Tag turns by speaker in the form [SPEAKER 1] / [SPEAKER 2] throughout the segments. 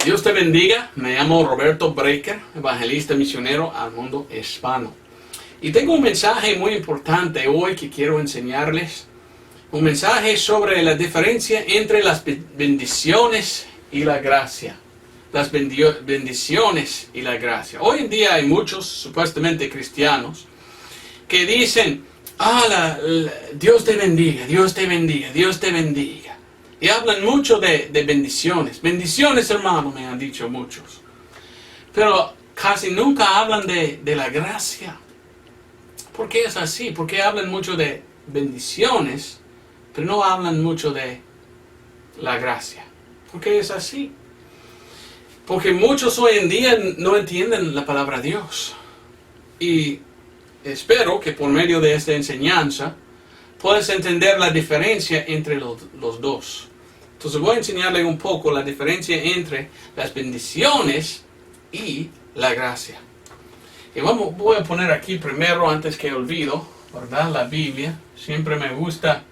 [SPEAKER 1] Dios te bendiga, me llamo Roberto Breaker, evangelista misionero al mundo hispano. Y tengo un mensaje muy importante hoy que quiero enseñarles. Un mensaje sobre la diferencia entre las bendiciones y la gracia. Las bendiciones y la gracia. Hoy en día hay muchos supuestamente cristianos que dicen, Dios te bendiga, Dios te bendiga, Dios te bendiga. Y hablan mucho de bendiciones. Bendiciones, hermano, me han dicho muchos. Pero casi nunca hablan de la gracia. ¿Por qué es así? Porque hablan mucho de bendiciones, pero no hablan mucho de la gracia. ¿Por qué es así? Porque muchos hoy en día no entienden la palabra Dios. Y espero que por medio de esta enseñanza puedes entender la diferencia entre los dos. Entonces voy a enseñarle un poco la diferencia entre las bendiciones y la gracia. Y voy a poner aquí primero, antes que olvido, ¿verdad? La Biblia. Siempre me gusta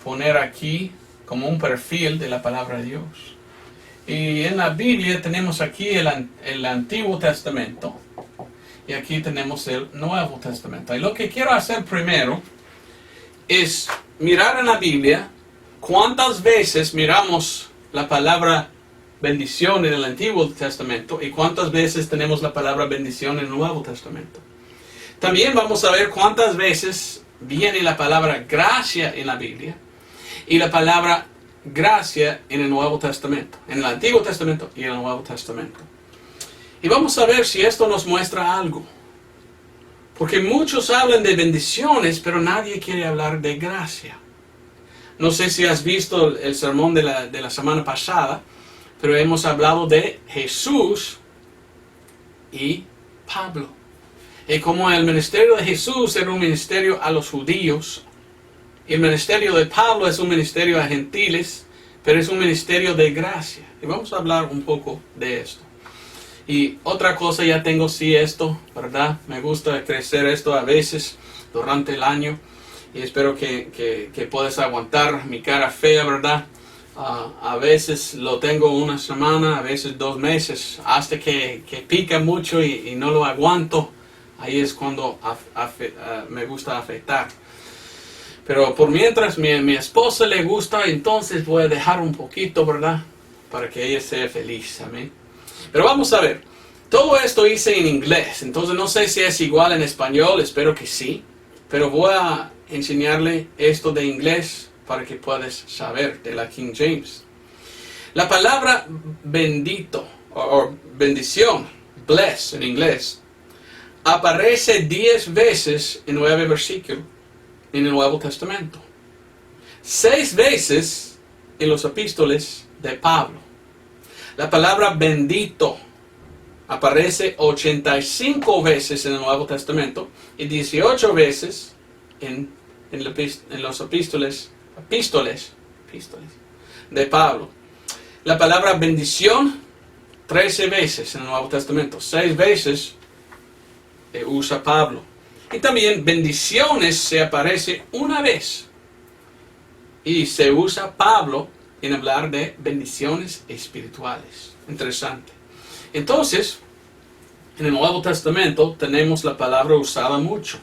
[SPEAKER 1] poner aquí como un perfil de la palabra de Dios. Y en la Biblia tenemos aquí el Antiguo Testamento. Y aquí tenemos el Nuevo Testamento. Y lo que quiero hacer primero es mirar en la Biblia cuántas veces miramos la palabra bendición en el Antiguo Testamento y cuántas veces tenemos la palabra bendición en el Nuevo Testamento. También vamos a ver cuántas veces viene la palabra gracia en la Biblia y la palabra gracia en el Nuevo Testamento, en el Antiguo Testamento y en el Nuevo Testamento. Y vamos a ver si esto nos muestra algo. Porque muchos hablan de bendiciones, pero nadie quiere hablar de gracia. No sé si has visto el sermón de la semana pasada, pero hemos hablado de Jesús y Pablo. Y como el ministerio de Jesús era un ministerio a los judíos, el ministerio de Pablo es un ministerio a gentiles, pero es un ministerio de gracia. Y vamos a hablar un poco de esto. Y otra cosa, ya tengo esto, ¿verdad? Me gusta crecer esto a veces durante el año. Y espero que puedas aguantar mi cara fea, ¿verdad? A veces lo tengo una semana, a veces 2 meses, hasta que pica mucho y no lo aguanto. Ahí es cuando me gusta afectar. Pero por mientras mi esposa le gusta, entonces voy a dejar un poquito, ¿verdad? Para que ella sea feliz, amén. Pero vamos a ver, todo esto hice en inglés, entonces no sé si es igual en español, espero que sí, pero voy a enseñarle esto de inglés para que puedas saber de la King James. La palabra bendito o bendición, bless en inglés, aparece 10 veces en 9 versículos en el Nuevo Testamento. 6 veces en los epístolas de Pablo. La palabra bendito aparece 85 veces en el Nuevo Testamento y 18 veces en los epístolas de Pablo. La palabra bendición 13 veces en el Nuevo Testamento, 6 veces usa Pablo. Y también bendiciones se aparece una vez y se usa Pablo en hablar de bendiciones espirituales. Interesante. Entonces, en el Nuevo Testamento tenemos la palabra usada mucho.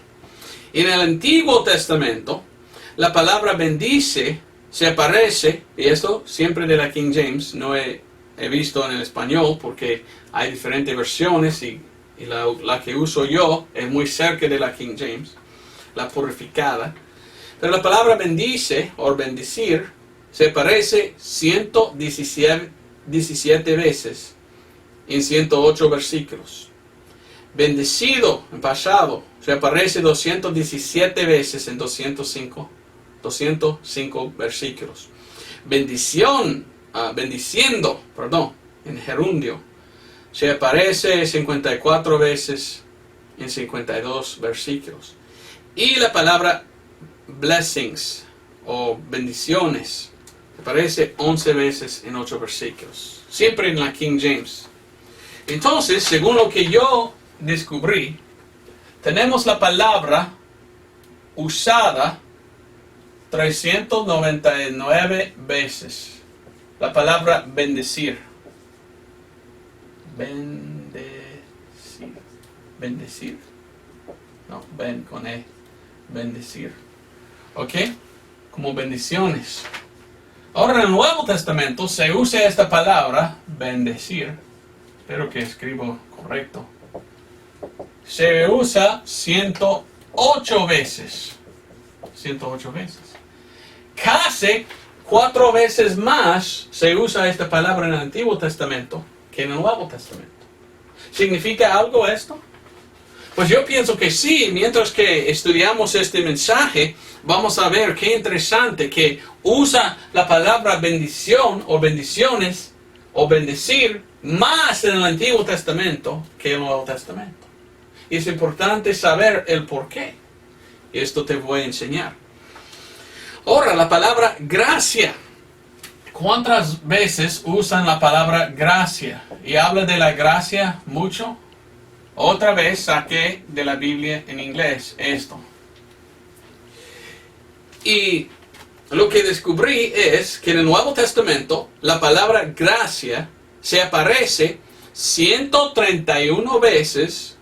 [SPEAKER 1] En el Antiguo Testamento, la palabra bendice se aparece, y esto siempre de la King James, no he visto en el español porque hay diferentes versiones y la que uso yo es muy cerca de la King James, la purificada. Pero la palabra bendice o bendecir se aparece 117 veces en 108 versículos. Bendecido en pasado se aparece 217 veces en 205 versículos. Bendiciendo, en gerundio se aparece 54 veces en 52 versículos. Y la palabra blessings o bendiciones aparece 11 veces en 8 versículos. Siempre en la King James. Entonces, según lo que yo descubrí, tenemos la palabra usada 399 veces. La palabra bendecir. bendecir. Bendecir. No, ben con E. Bendecir. ¿Ok? Como bendiciones. Ahora en el Nuevo Testamento se usa esta palabra, bendecir. Espero que escribo correcto. Se usa 108 veces. 108 veces. Casi 4 veces más se usa esta palabra en el Antiguo Testamento que en el Nuevo Testamento. ¿Significa algo esto? Pues yo pienso que sí. Mientras que estudiamos este mensaje, vamos a ver qué interesante que usa la palabra bendición o bendiciones o bendecir más en el Antiguo Testamento que en el Nuevo Testamento. Y es importante saber el por qué. Y esto te voy a enseñar. Ahora, la palabra gracia. ¿Cuántas veces usan la palabra gracia? Y habla de la gracia mucho. Otra vez saqué de la Biblia en inglés esto. Y lo que descubrí es que en el Nuevo Testamento la palabra gracia se aparece 131 veces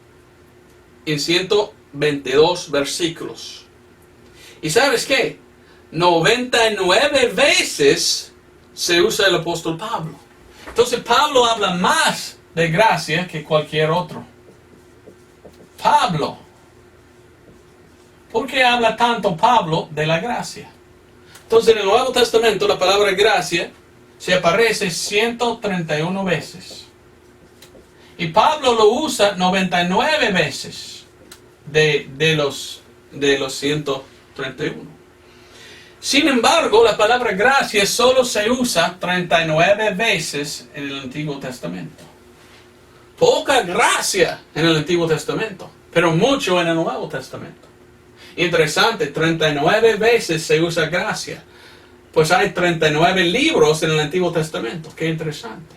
[SPEAKER 1] en 122 versículos. ¿Y sabes qué? 99 veces se usa el apóstol Pablo. Entonces Pablo habla más de gracia que cualquier otro. Pablo. ¿Por qué habla tanto Pablo de la gracia? Entonces en el Nuevo Testamento la palabra gracia se aparece 131 veces. Y Pablo lo usa 99 veces de los 131. Sin embargo, la palabra gracia solo se usa 39 veces en el Antiguo Testamento. Poca gracia en el Antiguo Testamento, pero mucho en el Nuevo Testamento. Interesante, 39 veces se usa gracia. Pues hay 39 libros en el Antiguo Testamento. Qué interesante.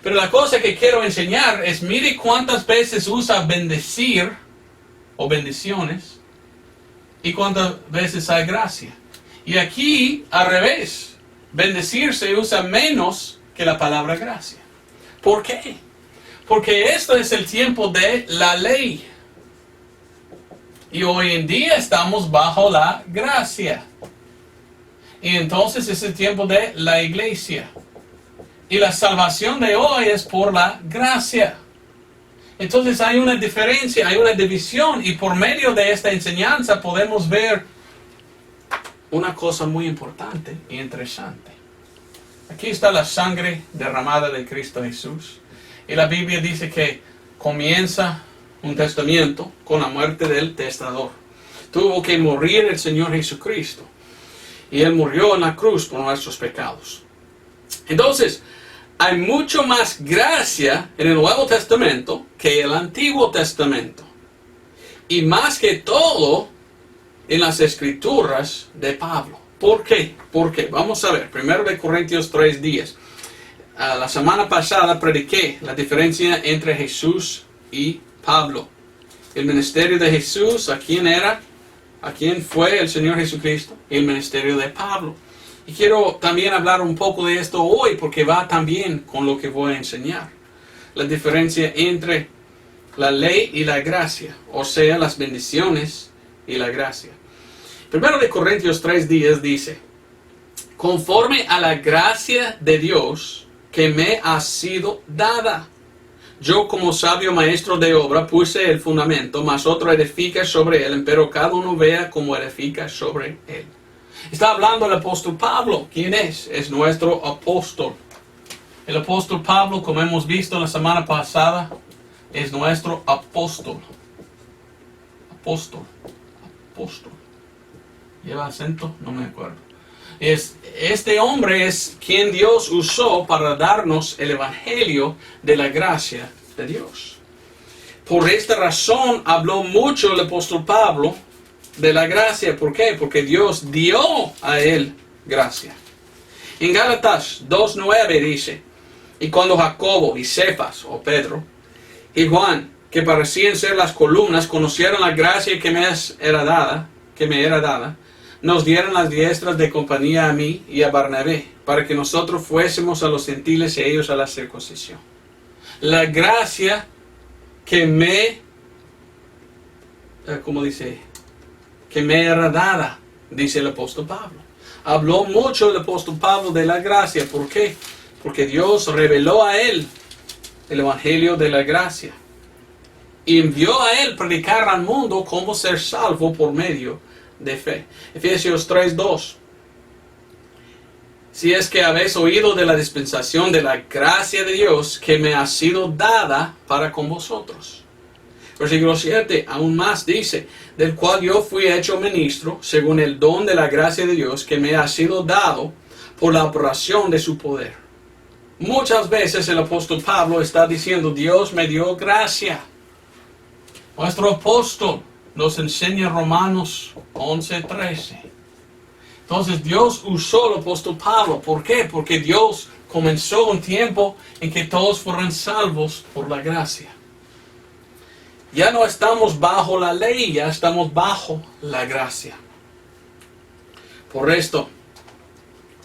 [SPEAKER 1] Pero la cosa que quiero enseñar es, mire cuántas veces usa bendecir o bendiciones y cuántas veces hay gracia. Y aquí, al revés, bendecir se usa menos que la palabra gracia. ¿Por qué? Porque esto es el tiempo de la ley. Y hoy en día estamos bajo la gracia. Y entonces es el tiempo de la iglesia. Y la salvación de hoy es por la gracia. Entonces hay una diferencia, hay una división. Y por medio de esta enseñanza podemos ver una cosa muy importante y interesante. Aquí está la sangre derramada de Cristo Jesús. Y la Biblia dice que comienza un testamento con la muerte del testador. Tuvo que morir el Señor Jesucristo. Y Él murió en la cruz por nuestros pecados. Entonces, hay mucho más gracia en el Nuevo Testamento que el Antiguo Testamento. Y más que todo en las Escrituras de Pablo. ¿Por qué? ¿Por qué? Vamos a ver. 1 Corintios 3:10. La semana pasada prediqué la diferencia entre Jesús y Pablo. El ministerio de Jesús, ¿a quién era? ¿A quién fue el Señor Jesucristo? El ministerio de Pablo. Y quiero también hablar un poco de esto hoy porque va también con lo que voy a enseñar. La diferencia entre la ley y la gracia, o sea, las bendiciones y la gracia. 1 Corintios 3:10 dice, conforme a la gracia de Dios que me ha sido dada. Yo como sabio maestro de obra puse el fundamento, mas otro edifica sobre él, pero cada uno vea cómo edifica sobre él. Está hablando el apóstol Pablo. ¿Quién es? Es nuestro apóstol. El apóstol Pablo, como hemos visto la semana pasada, es nuestro apóstol. Apóstol. Apóstol. ¿Lleva acento? No me acuerdo. Este hombre es quien Dios usó para darnos el evangelio de la gracia de Dios. Por esta razón habló mucho el apóstol Pablo de la gracia. ¿Por qué? Porque Dios dio a él gracia. En Gálatas 2:9 dice, y cuando Jacobo y Cefas, o Pedro, y Juan, que parecían ser las columnas, conocieron la gracia que me era dada, nos dieron las diestras de compañía a mí y a Barnabé, para que nosotros fuésemos a los gentiles y ellos a la circuncisión. La gracia que me, ¿cómo dice? Que me era dada, dice el apóstol Pablo. Habló mucho el apóstol Pablo de la gracia. ¿Por qué? Porque Dios reveló a él el evangelio de la gracia. Y envió a él predicar al mundo cómo ser salvo por medio de fe. Efesios 3:2. Si es que habéis oído de la dispensación de la gracia de Dios que me ha sido dada para con vosotros. Versículo 7, aún más dice, del cual yo fui hecho ministro, según el don de la gracia de Dios que me ha sido dado por la operación de su poder. Muchas veces el apóstol Pablo está diciendo, Dios me dio gracia. Nuestro apóstol nos enseña Romanos 11:13. Entonces Dios usó al apóstol Pablo. ¿Por qué? Porque Dios comenzó un tiempo en que todos fueron salvos por la gracia. Ya no estamos bajo la ley, ya estamos bajo la gracia. Por esto,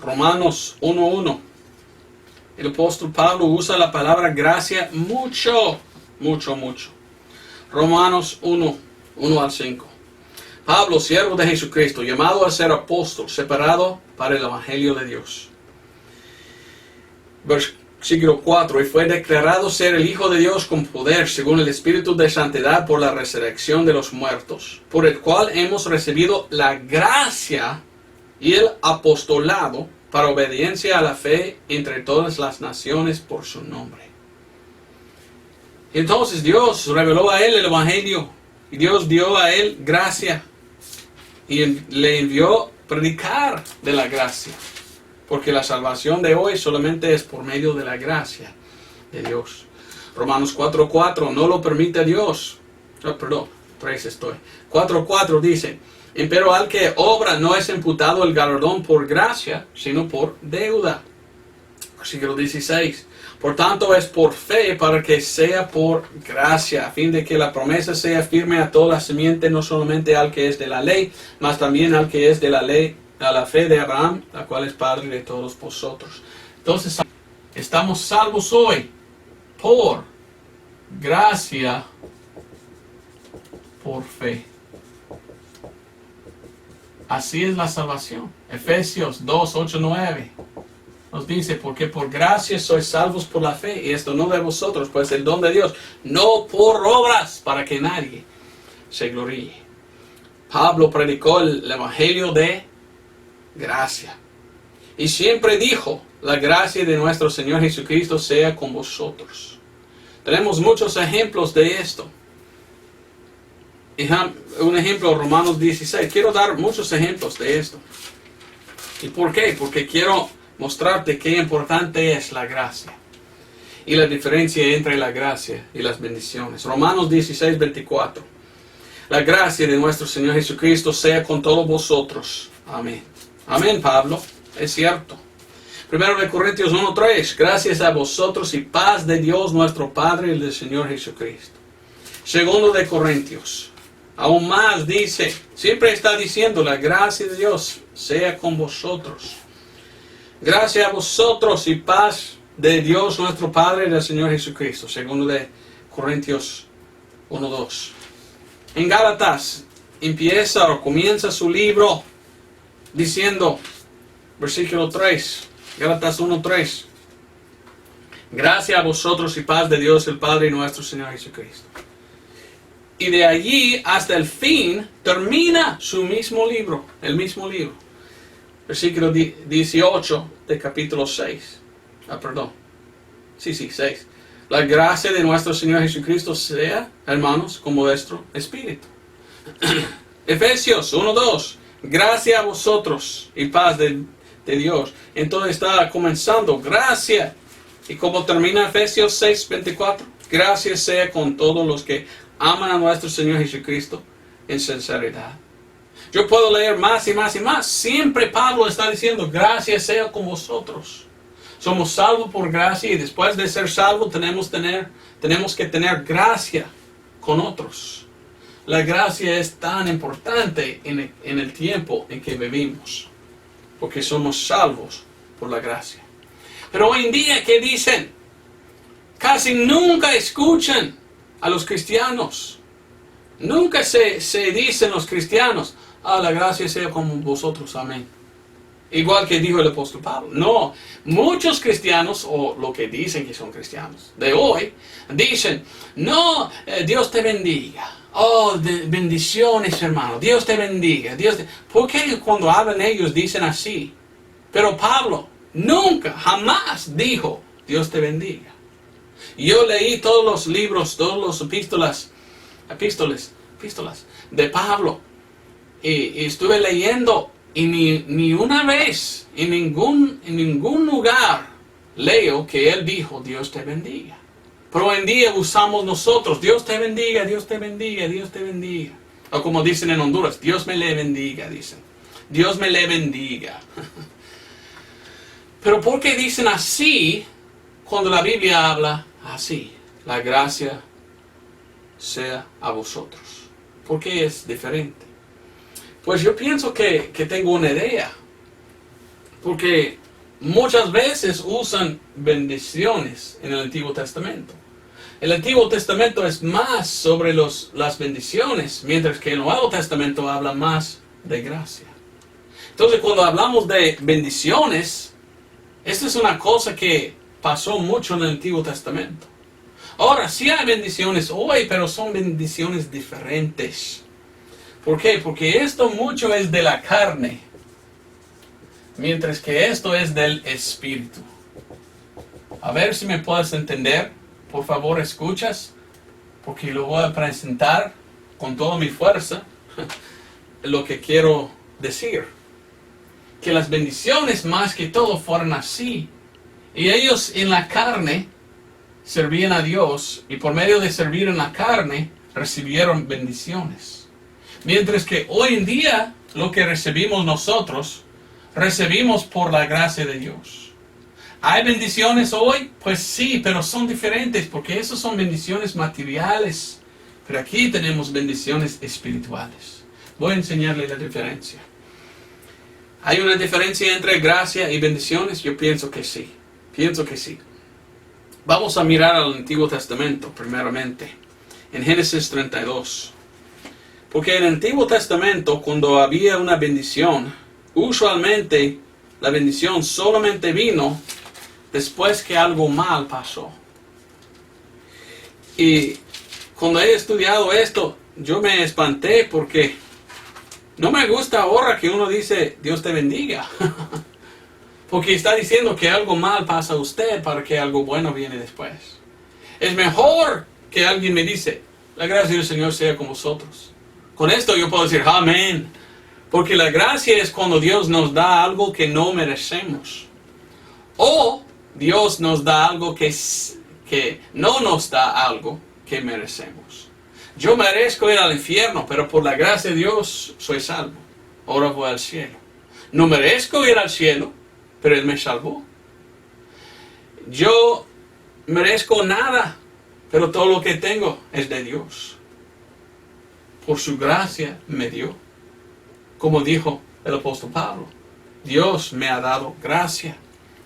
[SPEAKER 1] Romanos 1:1, el apóstol Pablo usa la palabra gracia mucho. Romanos 1:1-5. Pablo, siervo de Jesucristo, llamado a ser apóstol, separado para el evangelio de Dios. Versículo 4. Y fue declarado ser el Hijo de Dios con poder, según el Espíritu de Santidad, por la resurrección de los muertos, por el cual hemos recibido la gracia y el apostolado para obediencia a la fe entre todas las naciones por su nombre. Entonces Dios reveló a él el evangelio y Dios dio a él gracia y le envió predicar de la gracia, porque la salvación de hoy solamente es por medio de la gracia de Dios. Romanos 4:4, no lo permite Dios. 4:4 dice, pero al que obra no es imputado el galardón por gracia, sino por deuda. Versículo 16. Por tanto es por fe para que sea por gracia, a fin de que la promesa sea firme a toda la simiente, no solamente al que es de la ley, mas también al que es de la ley, a la fe de Abraham, la cual es padre de todos vosotros. Entonces, estamos salvos hoy por gracia, por fe. Así es la salvación. Efesios 2:8-9 nos dice, porque por gracia sois salvos por la fe, y esto no de vosotros, pues el don de Dios, no por obras, para que nadie se gloríe. Pablo predicó el evangelio de gracia, y siempre dijo, la gracia de nuestro Señor Jesucristo sea con vosotros. Tenemos muchos ejemplos de esto. Un ejemplo, Romanos 16. Quiero dar muchos ejemplos de esto. ¿Y por qué? Porque quiero mostrarte qué importante es la gracia y la diferencia entre la gracia y las bendiciones. Romanos 16:24. La gracia de nuestro Señor Jesucristo sea con todos vosotros. Amén. Amén, Pablo. Es cierto. Primero de Corintios 1:3. Gracias a vosotros y paz de Dios nuestro Padre y del Señor Jesucristo. Segundo de Corintios. Aún más dice, siempre está diciendo, la gracia de Dios sea con vosotros. Gracias a vosotros y paz de Dios nuestro Padre y del Señor Jesucristo. Segundo de Corintios 1:2. En Gálatas empieza o comienza su libro diciendo, versículo 3, Gálatas 1:3. Gracias a vosotros y paz de Dios el Padre y nuestro Señor Jesucristo. Y de allí hasta el fin termina su mismo libro, el mismo libro. Versículo 18 de capítulo 6. 6. La gracia de nuestro Señor Jesucristo sea, hermanos, con vuestro espíritu. Efesios 1:2. Gracias a vosotros y paz de Dios. Entonces está comenzando, gracia. Y como termina Efesios 6:24. Gracias sea con todos los que aman a nuestro Señor Jesucristo en sinceridad. Yo puedo leer más y más y más. Siempre Pablo está diciendo, gracia sea con vosotros. Somos salvos por gracia y después de ser salvos tenemos que tener gracia con otros. La gracia es tan importante en el tiempo en que vivimos, porque somos salvos por la gracia. Pero hoy en día, ¿qué dicen? casi nunca escuchan a los cristianos. Nunca se dicen los cristianos, la gracia sea con vosotros, amén. Igual que dijo el apóstol Pablo. No, muchos cristianos, o lo que dicen que son cristianos de hoy, dicen, no, Dios te bendiga. Bendiciones, hermano, Dios te bendiga. ¿Por qué cuando hablan ellos dicen así? Pero Pablo nunca, jamás dijo, Dios te bendiga. Yo leí todos los libros, todas las epístolas de Pablo, y estuve leyendo, y ni una vez, en ningún lugar leo que él dijo, Dios te bendiga. Pero hoy en día usamos nosotros, Dios te bendiga, Dios te bendiga, Dios te bendiga. O como dicen en Honduras, Dios me le bendiga, dicen. Dios me le bendiga. Pero ¿por qué dicen así cuando la Biblia habla así? La gracia sea a vosotros. ¿Por qué es diferente? Pues yo pienso que tengo una idea. Porque muchas veces usan bendiciones en el Antiguo Testamento. El Antiguo Testamento es más sobre las bendiciones, mientras que el Nuevo Testamento habla más de gracia. Entonces, cuando hablamos de bendiciones, esta es una cosa que pasó mucho en el Antiguo Testamento. Ahora, sí hay bendiciones hoy, pero son bendiciones diferentes. ¿Por qué? Porque esto mucho es de la carne, mientras que esto es del Espíritu. A ver si me puedes entender. Por favor, escuchas, porque lo voy a presentar con toda mi fuerza, lo que quiero decir. Que las bendiciones más que todo fueron así. Y ellos en la carne servían a Dios, y por medio de servir en la carne recibieron bendiciones. Mientras que hoy en día lo que recibimos nosotros, recibimos por la gracia de Dios. ¿Hay bendiciones hoy? Pues sí, pero son diferentes, porque esas son bendiciones materiales. Pero aquí tenemos bendiciones espirituales. Voy a enseñarle la diferencia. ¿Hay una diferencia entre gracia y bendiciones? Yo pienso que sí. Pienso que sí. Vamos a mirar al Antiguo Testamento primeramente, en Génesis 32. Porque en el Antiguo Testamento, cuando había una bendición, usualmente la bendición solamente vino después que algo mal pasó. Y cuando he estudiado esto, yo me espanté porque no me gusta ahora que uno dice, Dios te bendiga. Porque está diciendo que algo mal pasa a usted para que algo bueno viene después. Es mejor que alguien me dice, la gracia del Señor sea con vosotros. Con esto yo puedo decir, amén. Porque la gracia es cuando Dios nos da algo que no merecemos. O Dios nos da algo que no nos da algo que merecemos. Yo merezco ir al infierno, pero por la gracia de Dios soy salvo. Ahora voy al cielo. No merezco ir al cielo, pero Él me salvó. Yo merezco nada, pero todo lo que tengo es de Dios. Por su gracia me dio. Como dijo el apóstol Pablo, Dios me ha dado gracia.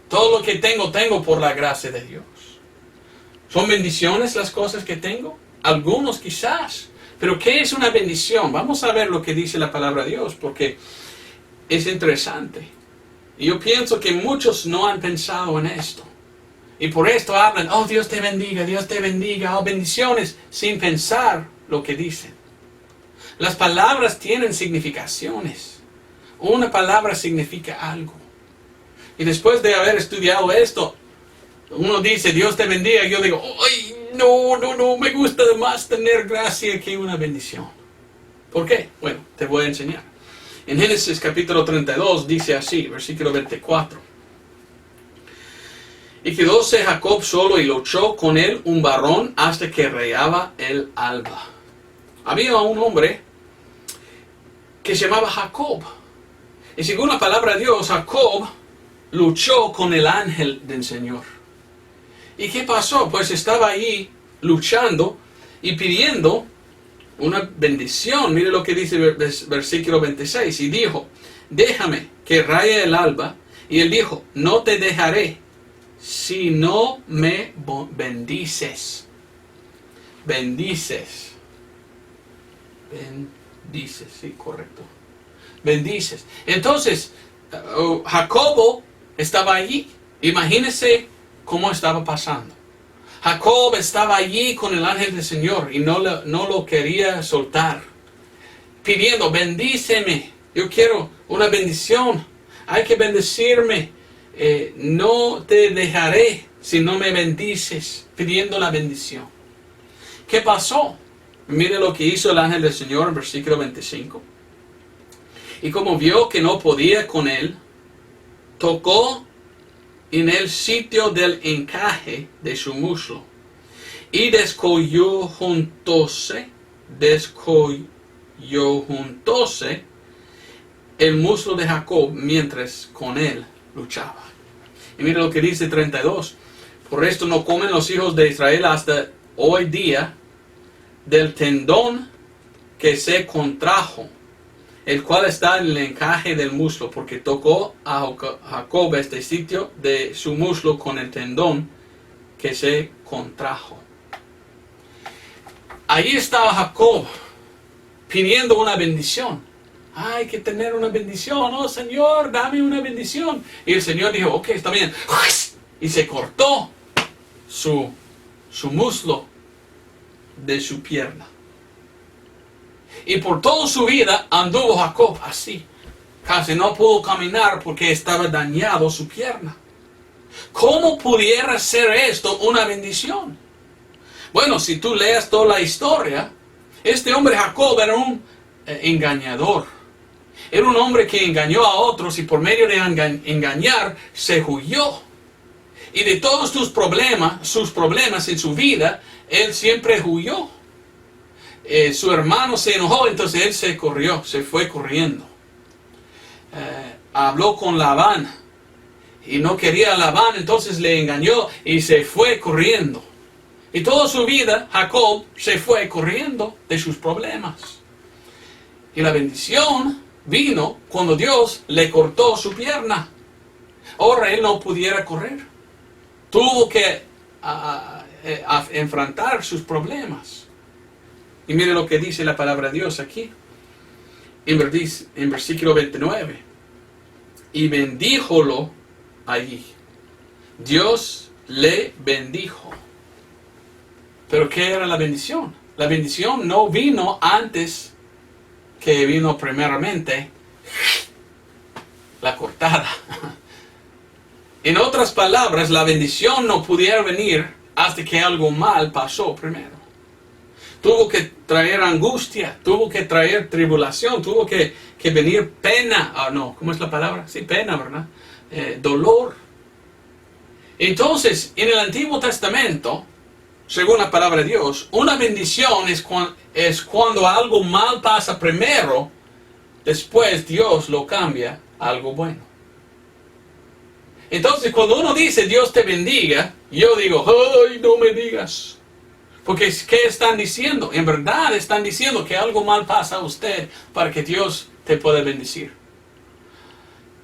[SPEAKER 1] Todo lo que tengo por la gracia de Dios. ¿Son bendiciones las cosas que tengo? Algunos quizás. Pero ¿qué es una bendición? Vamos a ver lo que dice la palabra de Dios, porque es interesante. Y yo pienso que muchos no han pensado en esto. Y por esto hablan, Dios te bendiga, bendiciones, sin pensar lo que dicen. Las palabras tienen significaciones. Una palabra significa algo. Y después de haber estudiado esto, uno dice, Dios te bendiga, y yo digo, ¡ay, no, me gusta más tener gracia que una bendición! ¿Por qué? Bueno, te voy a enseñar. En Génesis capítulo 32 dice así, versículo 24. Y quedóse Jacob solo y luchó con él un varón hasta que rayaba el alba. Había un hombre que se llamaba Jacob. Y según la palabra de Dios, Jacob luchó con el ángel del Señor. ¿Y qué pasó? Pues estaba ahí luchando y pidiendo una bendición. Mire lo que dice el versículo 26. Y dijo, déjame que raye el alba. Y él dijo, no te dejaré si no me bendices. Bendices. Bendices, sí, correcto. Bendices. Entonces, Jacobo estaba allí. Imagínense cómo estaba pasando. Jacob estaba allí con el ángel del Señor y no lo quería soltar. Pidiendo, bendíceme. Yo quiero una bendición. Hay que bendecirme. No te dejaré si no me bendices. Pidiendo la bendición. ¿Qué pasó? Mire lo que hizo el ángel del Señor en versículo 25. Y como vio que no podía con él, tocó en el sitio del encaje de su muslo y descoyuntóse el muslo de Jacob mientras con él luchaba. Y mire lo que dice 32. Por esto no comen los hijos de Israel hasta hoy día del tendón que se contrajo, el cual está en el encaje del muslo, porque tocó a Jacob este sitio de su muslo con el tendón que se contrajo. Ahí estaba Jacob pidiendo una bendición. Hay que tener una bendición. Oh Señor, dame una bendición. Y el Señor dijo, ok, está bien. Y se cortó su muslo de su pierna. Y por toda su vida anduvo Jacob así. Casi no pudo caminar porque estaba dañado su pierna. ¿Cómo pudiera ser esto una bendición? Bueno, si tú leas toda la historia, este hombre Jacob era un engañador. Era un hombre que engañó a otros y por medio de engañar se huyó. Y de todos sus problemas en su vida, él siempre huyó. Su hermano se enojó, entonces él se fue corriendo. Habló con Labán y no quería a Labán, entonces le engañó y se fue corriendo. Y toda su vida Jacob se fue corriendo de sus problemas. Y la bendición vino cuando Dios le cortó su pierna. Ahora él no pudiera correr. Tuvo que enfrentar sus problemas. Y mire lo que dice la palabra de Dios aquí. En versículo 29. Y bendíjolo allí. Dios le bendijo. Pero ¿qué era la bendición? La bendición no vino antes que vino primeramente la cortada. En otras palabras, la bendición no pudiera venir hasta que algo mal pasó primero. Tuvo que traer angustia, tuvo que traer tribulación, tuvo que venir pena. ¿Cómo es la palabra? Sí, pena, ¿verdad? Dolor. Entonces, en el Antiguo Testamento, según la palabra de Dios, una bendición es cuando algo mal pasa primero, después Dios lo cambia a algo bueno. Entonces, cuando uno dice Dios te bendiga, yo digo, ¡ay, no me digas! Porque ¿qué están diciendo? En verdad están diciendo que algo mal pasa a usted para que Dios te pueda bendecir.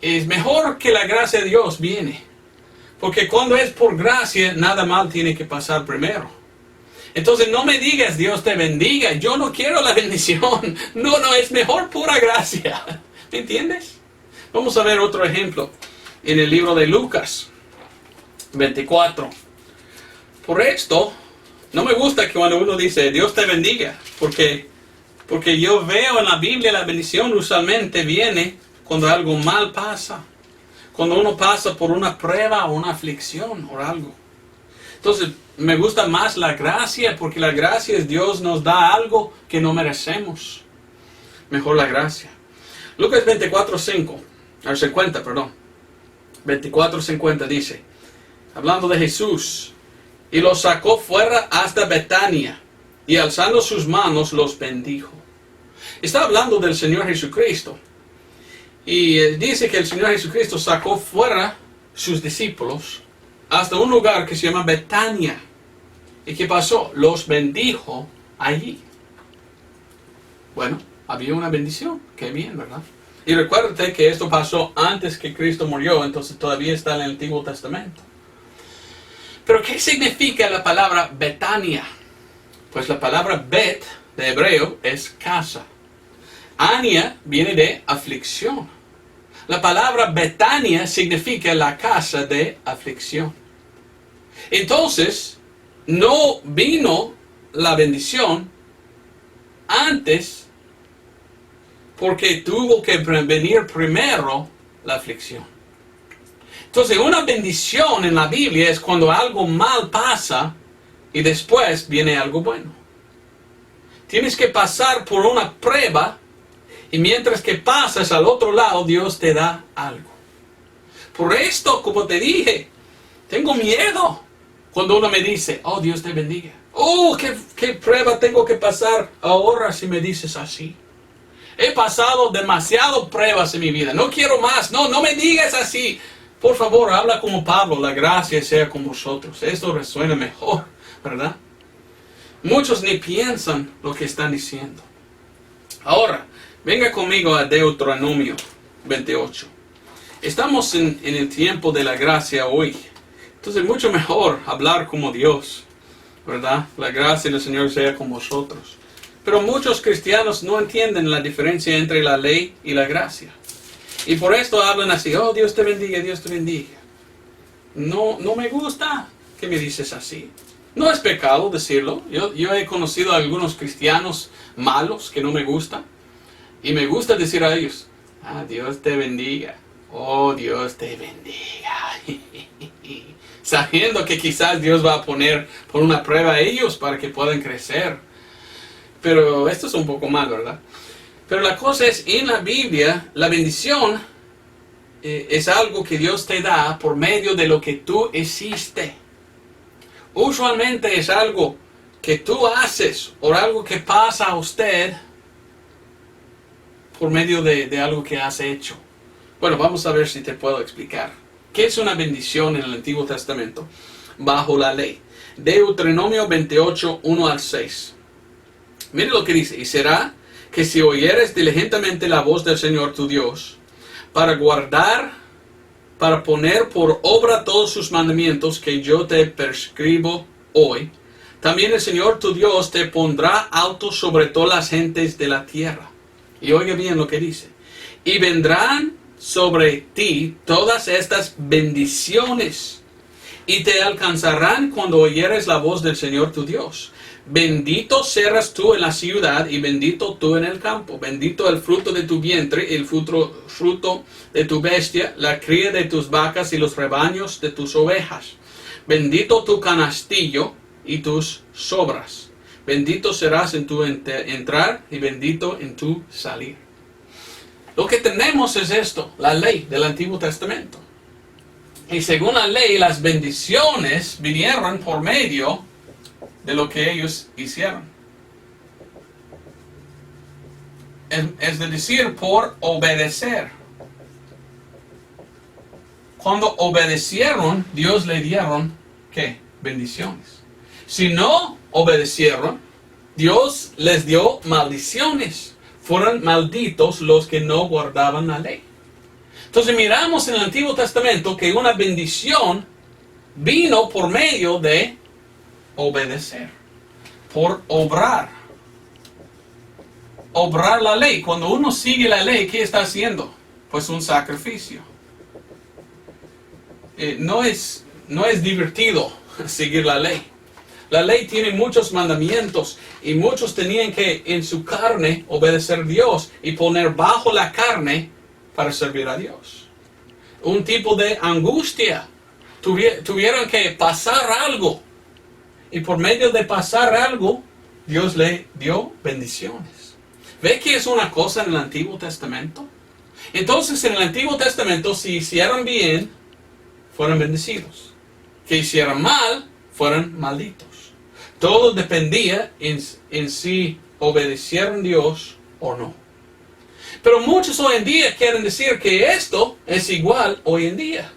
[SPEAKER 1] Es mejor que la gracia de Dios viene. Porque cuando es por gracia, nada mal tiene que pasar primero. Entonces no me digas Dios te bendiga. Yo no quiero la bendición. No, es mejor pura gracia. ¿Me entiendes? Vamos a ver otro ejemplo. En el libro de Lucas 24. Por esto, no me gusta que cuando uno dice Dios te bendiga. Porque yo veo en la Biblia la bendición usualmente viene cuando algo mal pasa. Cuando uno pasa por una prueba o una aflicción o algo. Entonces, me gusta más la gracia, porque la gracia es Dios nos da algo que no merecemos. Mejor la gracia. Lucas 50, perdón. 24:50 dice, hablando de Jesús, y los sacó fuera hasta Betania, y alzando sus manos los bendijo. Está hablando del Señor Jesucristo. Y dice que el Señor Jesucristo sacó fuera sus discípulos hasta un lugar que se llama Betania. ¿Y qué pasó? Los bendijo allí. Bueno, había una bendición. Qué bien, ¿verdad? Y recuérdate que esto pasó antes que Cristo murió, entonces todavía está en el Antiguo Testamento. Pero ¿qué significa la palabra Betania? Pues la palabra Bet de hebreo es casa. Ania viene de aflicción. La palabra Betania significa la casa de aflicción. Entonces, no vino la bendición antes porque tuvo que venir primero la aflicción. Entonces, una bendición en la Biblia es cuando algo mal pasa y después viene algo bueno. Tienes que pasar por una prueba y mientras que pasas al otro lado, Dios te da algo. Por esto, como te dije, tengo miedo cuando uno me dice, oh, Dios te bendiga. Oh, qué prueba tengo que pasar ahora si me dices así. He pasado demasiadas pruebas en mi vida. No quiero más. No me digas así. Por favor, habla como Pablo. La gracia sea con vosotros. Esto resuena mejor, ¿verdad? Muchos ni piensan lo que están diciendo. Ahora, venga conmigo a Deuteronomio 28. Estamos en el tiempo de la gracia hoy. Entonces, mucho mejor hablar como Dios, ¿verdad? La gracia del Señor sea con vosotros. Pero muchos cristianos no entienden la diferencia entre la ley y la gracia. Y por esto hablan así, oh, Dios te bendiga, Dios te bendiga. No me gusta que me dices así. No es pecado decirlo. Yo he conocido a algunos cristianos malos que no me gustan. Y me gusta decir a ellos, ah, Dios te bendiga. Oh, Dios te bendiga. Sabiendo que quizás Dios va a poner por una prueba a ellos para que puedan crecer. Pero esto es un poco mal, ¿verdad? Pero la cosa es, en la Biblia, la bendición es algo que Dios te da por medio de lo que tú hiciste. Usualmente es algo que tú haces o algo que pasa a usted por medio de algo que has hecho. Bueno, vamos a ver si te puedo explicar. ¿Qué es una bendición en el Antiguo Testamento? Bajo la ley. Deuteronomio 28, 1 al 6. Mire lo que dice. Y será que si oyeres diligentemente la voz del Señor tu Dios, para guardar, para poner por obra todos sus mandamientos que yo te prescribo hoy, también el Señor tu Dios te pondrá alto sobre todas las gentes de la tierra. Y oiga bien lo que dice. Y vendrán sobre ti todas estas bendiciones, y te alcanzarán cuando oyeres la voz del Señor tu Dios. Bendito serás tú en la ciudad y bendito tú en el campo. Bendito el fruto de tu vientre, el fruto de tu bestia, la cría de tus vacas y los rebaños de tus ovejas. Bendito tu canastillo y tus sobras. Bendito serás en tu entrar y bendito en tu salir. Lo que tenemos es esto, la ley del Antiguo Testamento. Y según la ley, las bendiciones vinieron por medio de lo que ellos hicieron. Es decir, por obedecer. Cuando obedecieron, Dios le dieron, ¿qué? Bendiciones. Si no obedecieron, Dios les dio maldiciones. Fueron malditos los que no guardaban la ley. Entonces miramos en el Antiguo Testamento que una bendición vino por medio de obedecer, por obrar. Obrar la ley. Cuando uno sigue la ley, ¿qué está haciendo? Pues un sacrificio. No es divertido seguir la ley. La ley tiene muchos mandamientos y muchos tenían que en su carne obedecer a Dios y poner bajo la carne para servir a Dios. Un tipo de angustia. Tuvieron que pasar algo. Y por medio de pasar algo, Dios le dio bendiciones. ¿Ve que es una cosa en el Antiguo Testamento? Entonces en el Antiguo Testamento, si hicieron bien, fueron bendecidos. Que hicieran mal, fueron malditos. Todo dependía en si obedecieron a Dios o no. Pero muchos hoy en día quieren decir que esto es igual hoy en día.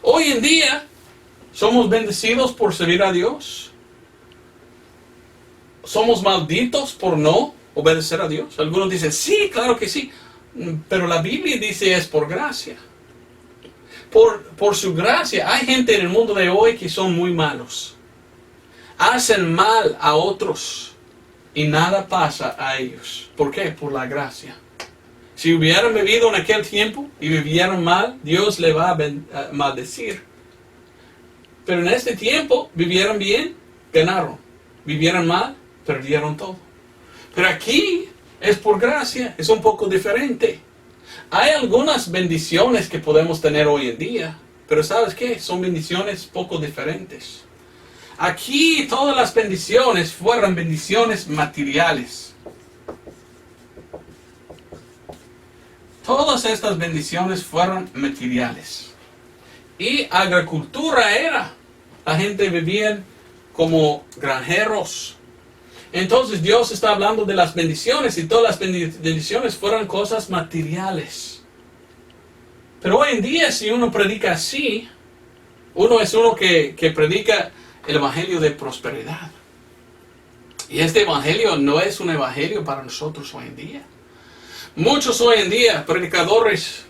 [SPEAKER 1] Hoy en día somos bendecidos por servir a Dios. Somos malditos por no obedecer a Dios. Algunos dicen, sí, claro que sí. Pero la Biblia dice es por gracia. por su gracia. Hay gente en el mundo de hoy que son muy malos. Hacen mal a otros y nada pasa a ellos. ¿Por qué? Por la gracia. Si hubieran vivido en aquel tiempo y vivieran mal, Dios le va a maldecir. Pero en este tiempo, vivieron bien, ganaron. Vivieron mal, perdieron todo. Pero aquí es por gracia, es un poco diferente. Hay algunas bendiciones que podemos tener hoy en día, pero ¿sabes qué? Son bendiciones poco diferentes. Aquí todas las bendiciones fueron bendiciones materiales. Todas estas bendiciones fueron materiales. Y agricultura era. La gente vivía como granjeros. Entonces Dios está hablando de las bendiciones y todas las bendiciones fueron cosas materiales. Pero hoy en día si uno predica así, uno es uno que predica el evangelio de prosperidad. Y este evangelio no es un evangelio para nosotros hoy en día. Muchos hoy en día, predicadores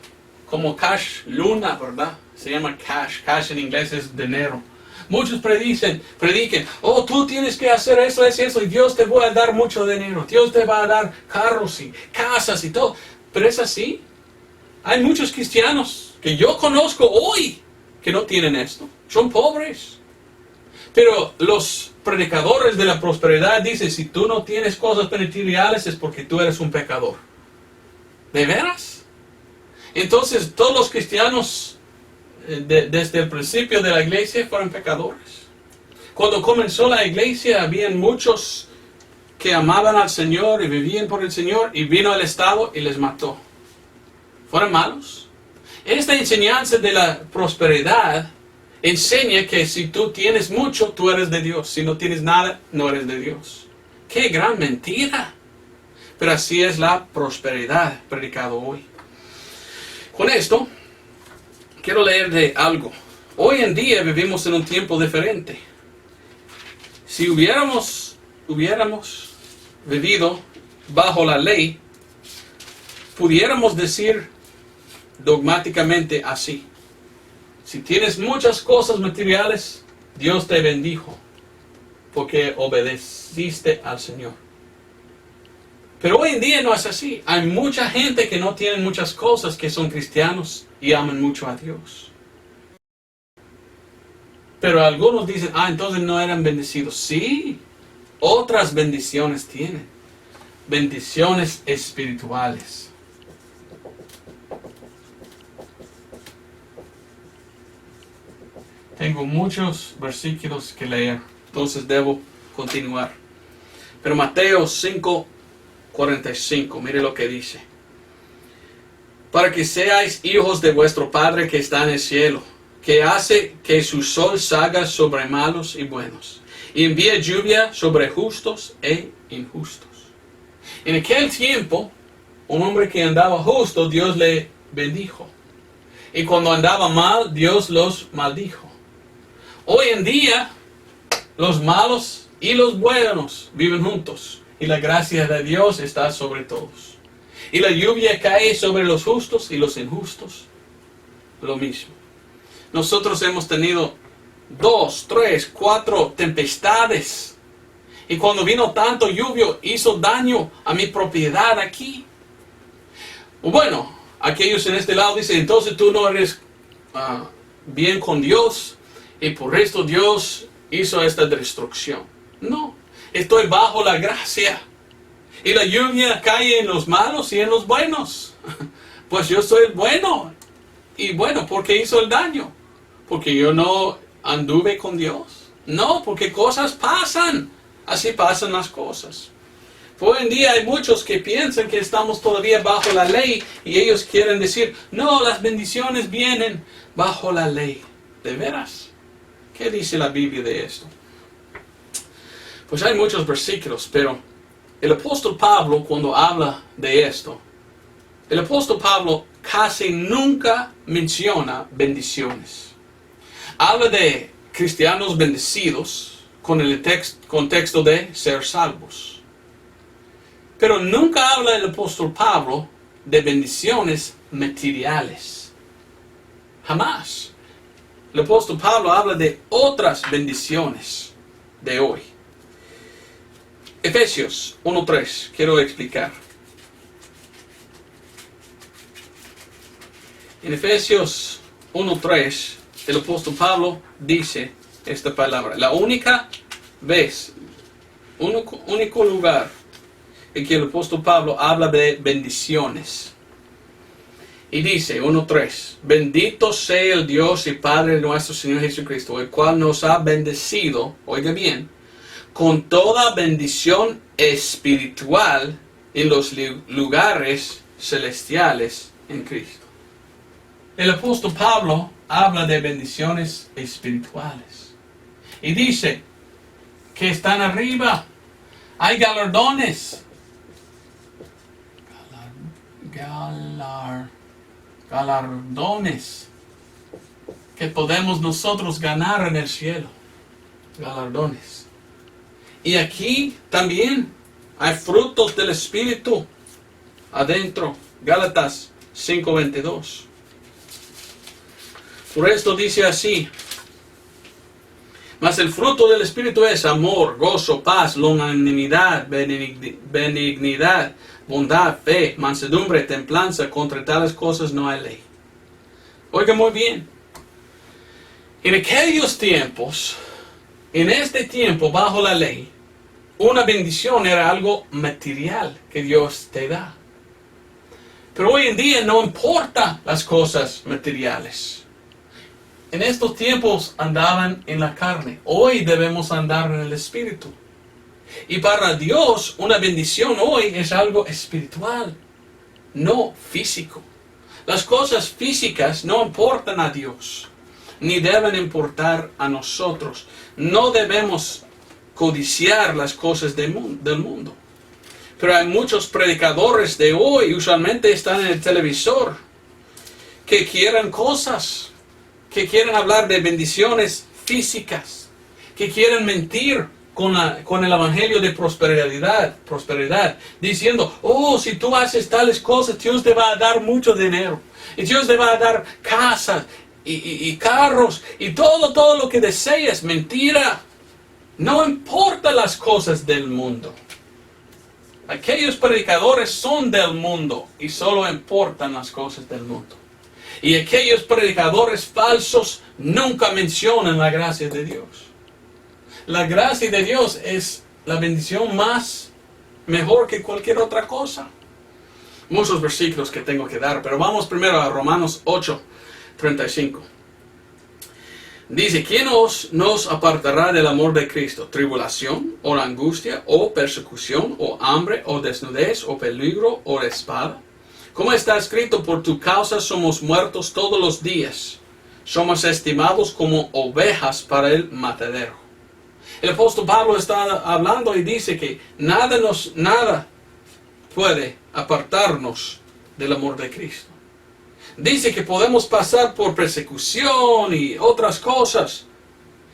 [SPEAKER 1] como Cash Luna, ¿verdad? Se llama Cash. Cash en inglés es dinero. Muchos prediquen, oh, tú tienes que hacer eso, y Dios te va a dar mucho dinero. Dios te va a dar carros y casas y todo. Pero es así. Hay muchos cristianos que yo conozco hoy que no tienen esto. Son pobres. Pero los predicadores de la prosperidad dicen, si tú no tienes cosas materiales es porque tú eres un pecador. ¿De veras? Entonces todos los cristianos desde el principio de la iglesia fueron pecadores. Cuando comenzó la iglesia habían muchos que amaban al Señor y vivían por el Señor y vino el Estado y les mató. ¿Fueron malos? Esta enseñanza de la prosperidad enseña que si tú tienes mucho, tú eres de Dios. Si no tienes nada, no eres de Dios. ¡Qué gran mentira! Pero así es la prosperidad predicado hoy. Con esto, quiero leer de algo. Hoy en día vivimos en un tiempo diferente. Si hubiéramos vivido bajo la ley, pudiéramos decir dogmáticamente así. Si tienes muchas cosas materiales, Dios te bendijo porque obedeciste al Señor. Pero hoy en día no es así. Hay mucha gente que no tiene muchas cosas, que son cristianos y aman mucho a Dios. Pero algunos dicen, entonces no eran bendecidos. Sí, otras bendiciones tienen. Bendiciones espirituales. Tengo muchos versículos que leer, entonces debo continuar. Pero Mateo 5:45, mire lo que dice. Para que seáis hijos de vuestro Padre que está en el cielo, que hace que su sol salga sobre malos y buenos, y envía lluvia sobre justos e injustos. En aquel tiempo, un hombre que andaba justo, Dios le bendijo. Y cuando andaba mal, Dios los maldijo. Hoy en día, los malos y los buenos viven juntos. Y la gracia de Dios está sobre todos. Y la lluvia cae sobre los justos y los injustos. Lo mismo. Nosotros hemos tenido 2, 3, 4 tempestades. Y cuando vino tanto lluvia, hizo daño a mi propiedad aquí. Bueno, aquellos en este lado dicen, entonces tú no eres bien con Dios. Y por esto Dios hizo esta destrucción. No, estoy bajo la gracia. Y la lluvia cae en los malos y en los buenos. Pues yo soy el bueno. Y bueno, ¿por qué hizo el daño? Porque yo no anduve con Dios. No, porque cosas pasan. Así pasan las cosas. Hoy en día hay muchos que piensan que estamos todavía bajo la ley. Y ellos quieren decir, no, las bendiciones vienen bajo la ley. ¿De veras? ¿Qué dice la Biblia de esto? Pues hay muchos versículos, pero el apóstol Pablo, cuando habla de esto, el apóstol Pablo casi nunca menciona bendiciones. Habla de cristianos bendecidos con el contexto de ser salvos. Pero nunca habla el apóstol Pablo de bendiciones materiales. Jamás. El apóstol Pablo habla de otras bendiciones de hoy. Efesios 1:3, quiero explicar. En Efesios 1:3, el apóstol Pablo dice esta palabra. La única vez, único lugar en que el apóstol Pablo habla de bendiciones. Y dice 1:3, bendito sea el Dios y Padre de nuestro Señor Jesucristo, el cual nos ha bendecido, oiga bien, con toda bendición espiritual en los lugares celestiales en Cristo. El apóstol Pablo habla de bendiciones espirituales. Y dice que están arriba. Hay galardones. Galardones que podemos nosotros ganar en el cielo. Galardones. Y aquí también hay frutos del Espíritu adentro. Gálatas 5:22. Por esto dice así: mas el fruto del Espíritu es amor, gozo, paz, longanimidad, benignidad, bondad, fe, mansedumbre, templanza. Contra tales cosas no hay ley. Oiga muy bien. En aquellos tiempos, en este tiempo bajo la ley, una bendición era algo material que Dios te da. Pero hoy en día no importa las cosas materiales. En estos tiempos andaban en la carne. Hoy debemos andar en el Espíritu. Y para Dios una bendición hoy es algo espiritual, no físico. Las cosas físicas no importan a Dios, ni deben importar a nosotros. No debemos codiciar las cosas del mundo. Pero hay muchos predicadores de hoy, usualmente están en el televisor, que quieren cosas, que quieren hablar de bendiciones físicas, que quieren mentir con el evangelio de prosperidad, diciendo, oh, si tú haces tales cosas, Dios te va a dar mucho dinero, y Dios te va a dar casas, y carros, y todo lo que deseas. Mentira. No importa las cosas del mundo. Aquellos predicadores son del mundo, y solo importan las cosas del mundo. Y aquellos predicadores falsos nunca mencionan la gracia de Dios. La gracia de Dios es la bendición mejor que cualquier otra cosa. Muchos versículos que tengo que dar, pero vamos primero a Romanos 8:35. Dice, ¿quién nos apartará del amor de Cristo? ¿Tribulación, o angustia, o persecución, o hambre, o desnudez, o peligro, o espada? Como está escrito, por tu causa somos muertos todos los días. Somos estimados como ovejas para el matadero. El apóstol Pablo está hablando y dice que nada puede apartarnos del amor de Cristo. Dice que podemos pasar por persecución y otras cosas.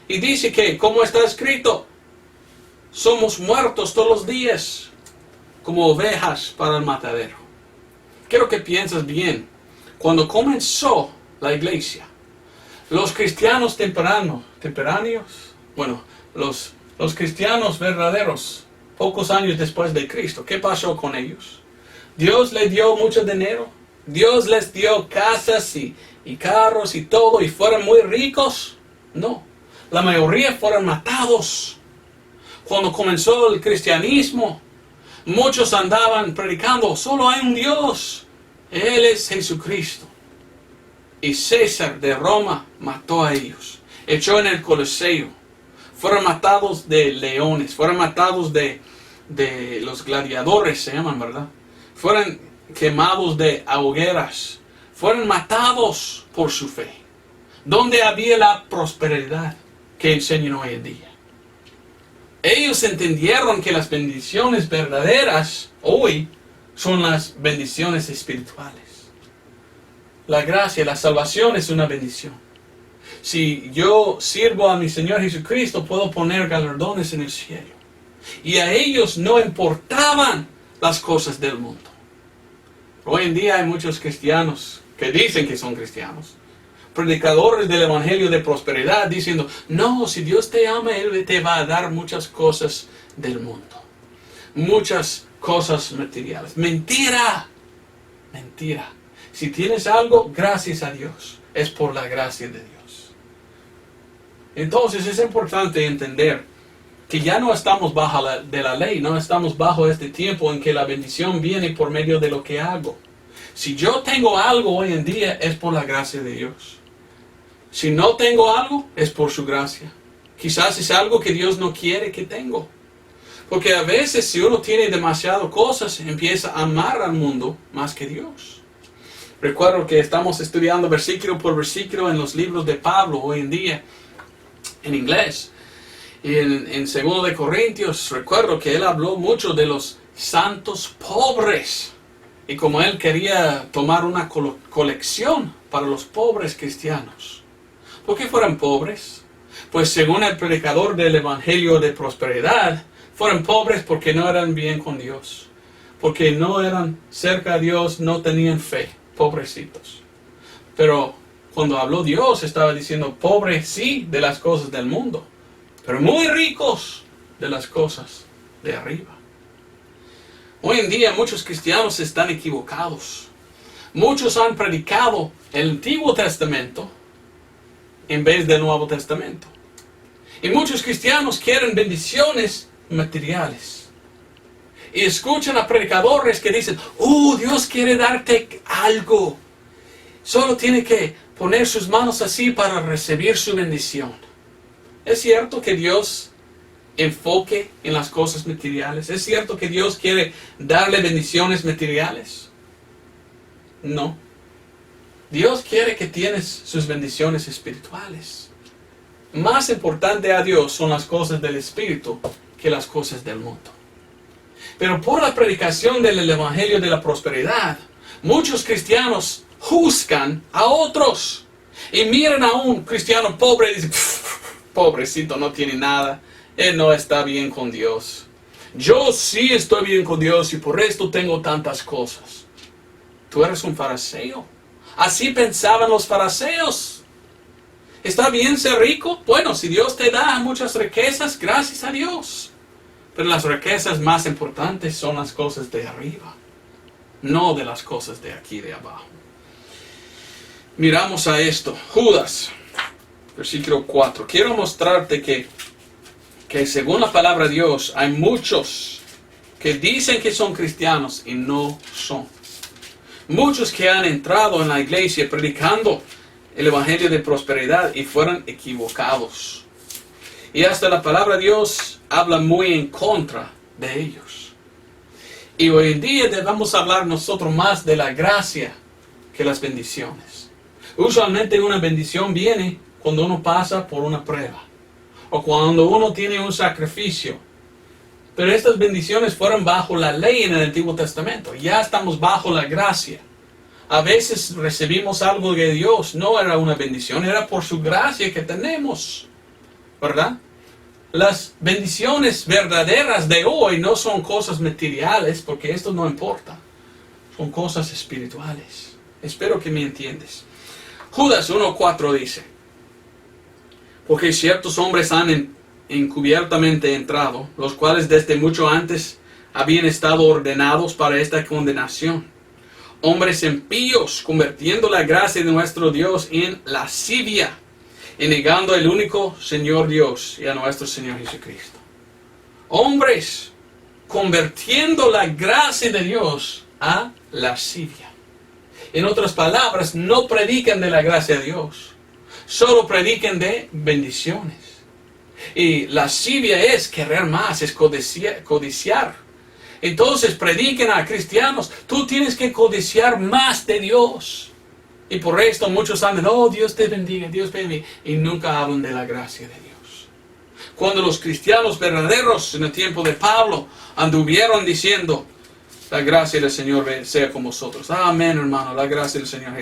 [SPEAKER 1] Y dice que, como está escrito, somos muertos todos los días como ovejas para el matadero. Quiero que pienses bien. Cuando comenzó la iglesia, los cristianos los cristianos verdaderos, pocos años después de Cristo, ¿qué pasó con ellos? Dios les dio mucho dinero. Dios les dio casas y carros y todo, y fueron muy ricos. No, la mayoría fueron matados. Cuando comenzó el cristianismo, muchos andaban predicando, solo hay un Dios, Él es Jesucristo. Y César de Roma mató a ellos, echó en el Coliseo. Fueron matados de leones, fueron matados de los gladiadores, se llaman, ¿verdad? Fueron quemados de hogueras, fueron matados por su fe. ¿Dónde había la prosperidad que enseñan hoy en día? Ellos entendieron que las bendiciones verdaderas hoy son las bendiciones espirituales. La gracia, la salvación es una bendición. Si yo sirvo a mi Señor Jesucristo, puedo poner galardones en el cielo. Y a ellos no importaban las cosas del mundo. Hoy en día hay muchos cristianos que dicen que son cristianos, predicadores del evangelio de prosperidad diciendo, no, si Dios te ama, Él te va a dar muchas cosas del mundo. Muchas cosas materiales. Mentira. Mentira. Si tienes algo, gracias a Dios. Es por la gracia de Dios. Entonces es importante entender que ya no estamos bajo de la ley, no estamos bajo este tiempo en que la bendición viene por medio de lo que hago. Si yo tengo algo hoy en día, es por la gracia de Dios. Si no tengo algo, es por su gracia. Quizás es algo que Dios no quiere que tengo. Porque a veces si uno tiene demasiadas cosas, empieza a amar al mundo más que Dios. Recuerdo que estamos estudiando versículo por versículo en los libros de Pablo hoy en día, en inglés. Y en 2 de Corintios, recuerdo que él habló mucho de los santos pobres. Y como él quería tomar una colección para los pobres cristianos. ¿Por qué fueran pobres? Pues según el predicador del evangelio de prosperidad, fueron pobres porque no eran bien con Dios. Porque no eran cerca a Dios, no tenían fe. Pobrecitos. Pero cuando habló Dios, estaba diciendo pobres sí de las cosas del mundo, pero muy ricos de las cosas de arriba. Hoy en día muchos cristianos están equivocados. Muchos han predicado el Antiguo Testamento en vez del Nuevo Testamento. Y muchos cristianos quieren bendiciones materiales. Y escuchan a predicadores que dicen, Dios quiere darte algo. Solo tiene que poner sus manos así para recibir su bendición. ¿Es cierto que Dios enfoque en las cosas materiales? ¿Es cierto que Dios quiere darle bendiciones materiales? No. Dios quiere que tienes sus bendiciones espirituales. Más importante a Dios son las cosas del Espíritu que las cosas del mundo. Pero por la predicación del evangelio de la prosperidad, muchos cristianos juzgan a otros. Y miran a un cristiano pobre y dicen, pobrecito, no tiene nada. Él no está bien con Dios. Yo sí estoy bien con Dios y por esto tengo tantas cosas. Tú eres un fariseo. Así pensaban los fariseos. ¿Está bien ser rico? Bueno, si Dios te da muchas riquezas, gracias a Dios. Pero las riquezas más importantes son las cosas de arriba, no de las cosas de aquí de abajo. Miramos a esto. Judas, versículo 4. Quiero mostrarte que según la palabra de Dios hay muchos que dicen que son cristianos y no son. Muchos que han entrado en la iglesia predicando el evangelio de prosperidad y fueron equivocados. Y hasta la palabra de Dios habla muy en contra de ellos. Y hoy en día debemos hablar nosotros más de la gracia que las bendiciones. Usualmente una bendición viene cuando uno pasa por una prueba. O cuando uno tiene un sacrificio. Pero estas bendiciones fueron bajo la ley en el Antiguo Testamento. Ya estamos bajo la gracia. A veces recibimos algo de Dios. No era una bendición, era por su gracia que tenemos. ¿Verdad? Las bendiciones verdaderas de hoy no son cosas materiales, porque esto no importa. Son cosas espirituales. Espero que me entiendes. Judas 1:4 dice, porque ciertos hombres han encubiertamente entrado, los cuales desde mucho antes habían estado ordenados para esta condenación. Hombres impíos, convirtiendo la gracia de nuestro Dios en lascivia, y negando al único Señor Dios y a nuestro Señor Jesucristo. Hombres convirtiendo la gracia de Dios a lascivia. En otras palabras, no predican de la gracia de Dios, solo predican de bendiciones. Y lascivia es querer más, es codiciar. Entonces prediquen a cristianos, tú tienes que codiciar más de Dios. Y por esto muchos andan, Dios te bendiga, Dios te bendiga. Y nunca hablan de la gracia de Dios. Cuando los cristianos verdaderos en el tiempo de Pablo anduvieron diciendo, la gracia del Señor sea con vosotros. Amén, hermano, la gracia del Señor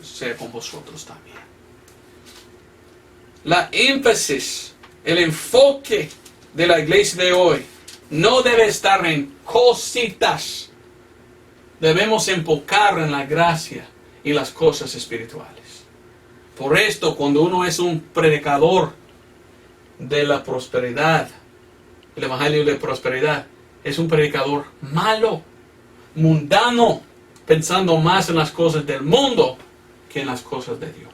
[SPEAKER 1] sea con vosotros también. La énfasis, el enfoque de la iglesia de hoy no debe estar en cositas. Debemos enfocar en la gracia y las cosas espirituales. Por esto, cuando uno es un predicador de la prosperidad, el evangelio de prosperidad, es un predicador malo, mundano, pensando más en las cosas del mundo que en las cosas de Dios.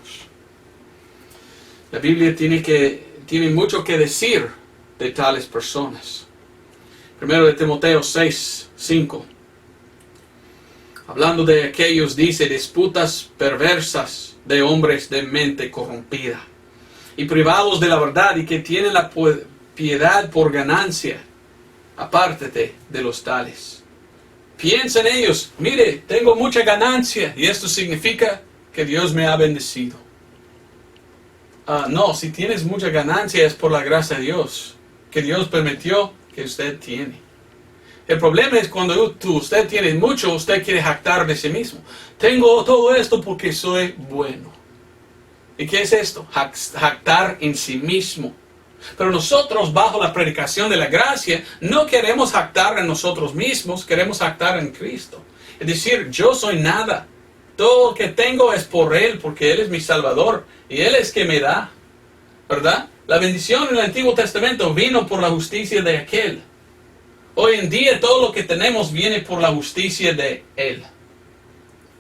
[SPEAKER 1] La Biblia tiene mucho que decir de tales personas. Primero de Timoteo 6:5. Hablando de aquellos, dice, disputas perversas de hombres de mente corrompida y privados de la verdad y que tienen la piedad por ganancia. Apártate de los tales. Piensa en ellos, mire, tengo mucha ganancia y esto significa que Dios me ha bendecido. No, si tienes mucha ganancia es por la gracia de Dios, que Dios permitió que usted tiene. El problema es cuando usted tiene mucho, usted quiere jactar de sí mismo. Tengo todo esto porque soy bueno. ¿Y qué es esto? Jactar en sí mismo. Pero nosotros, bajo la predicación de la gracia, no queremos jactar en nosotros mismos, queremos jactar en Cristo. Es decir, yo soy nada. Todo lo que tengo es por Él, porque Él es mi Salvador y Él es que me da. ¿Verdad? La bendición en el Antiguo Testamento vino por la justicia de aquel. Hoy en día todo lo que tenemos viene por la justicia de Él.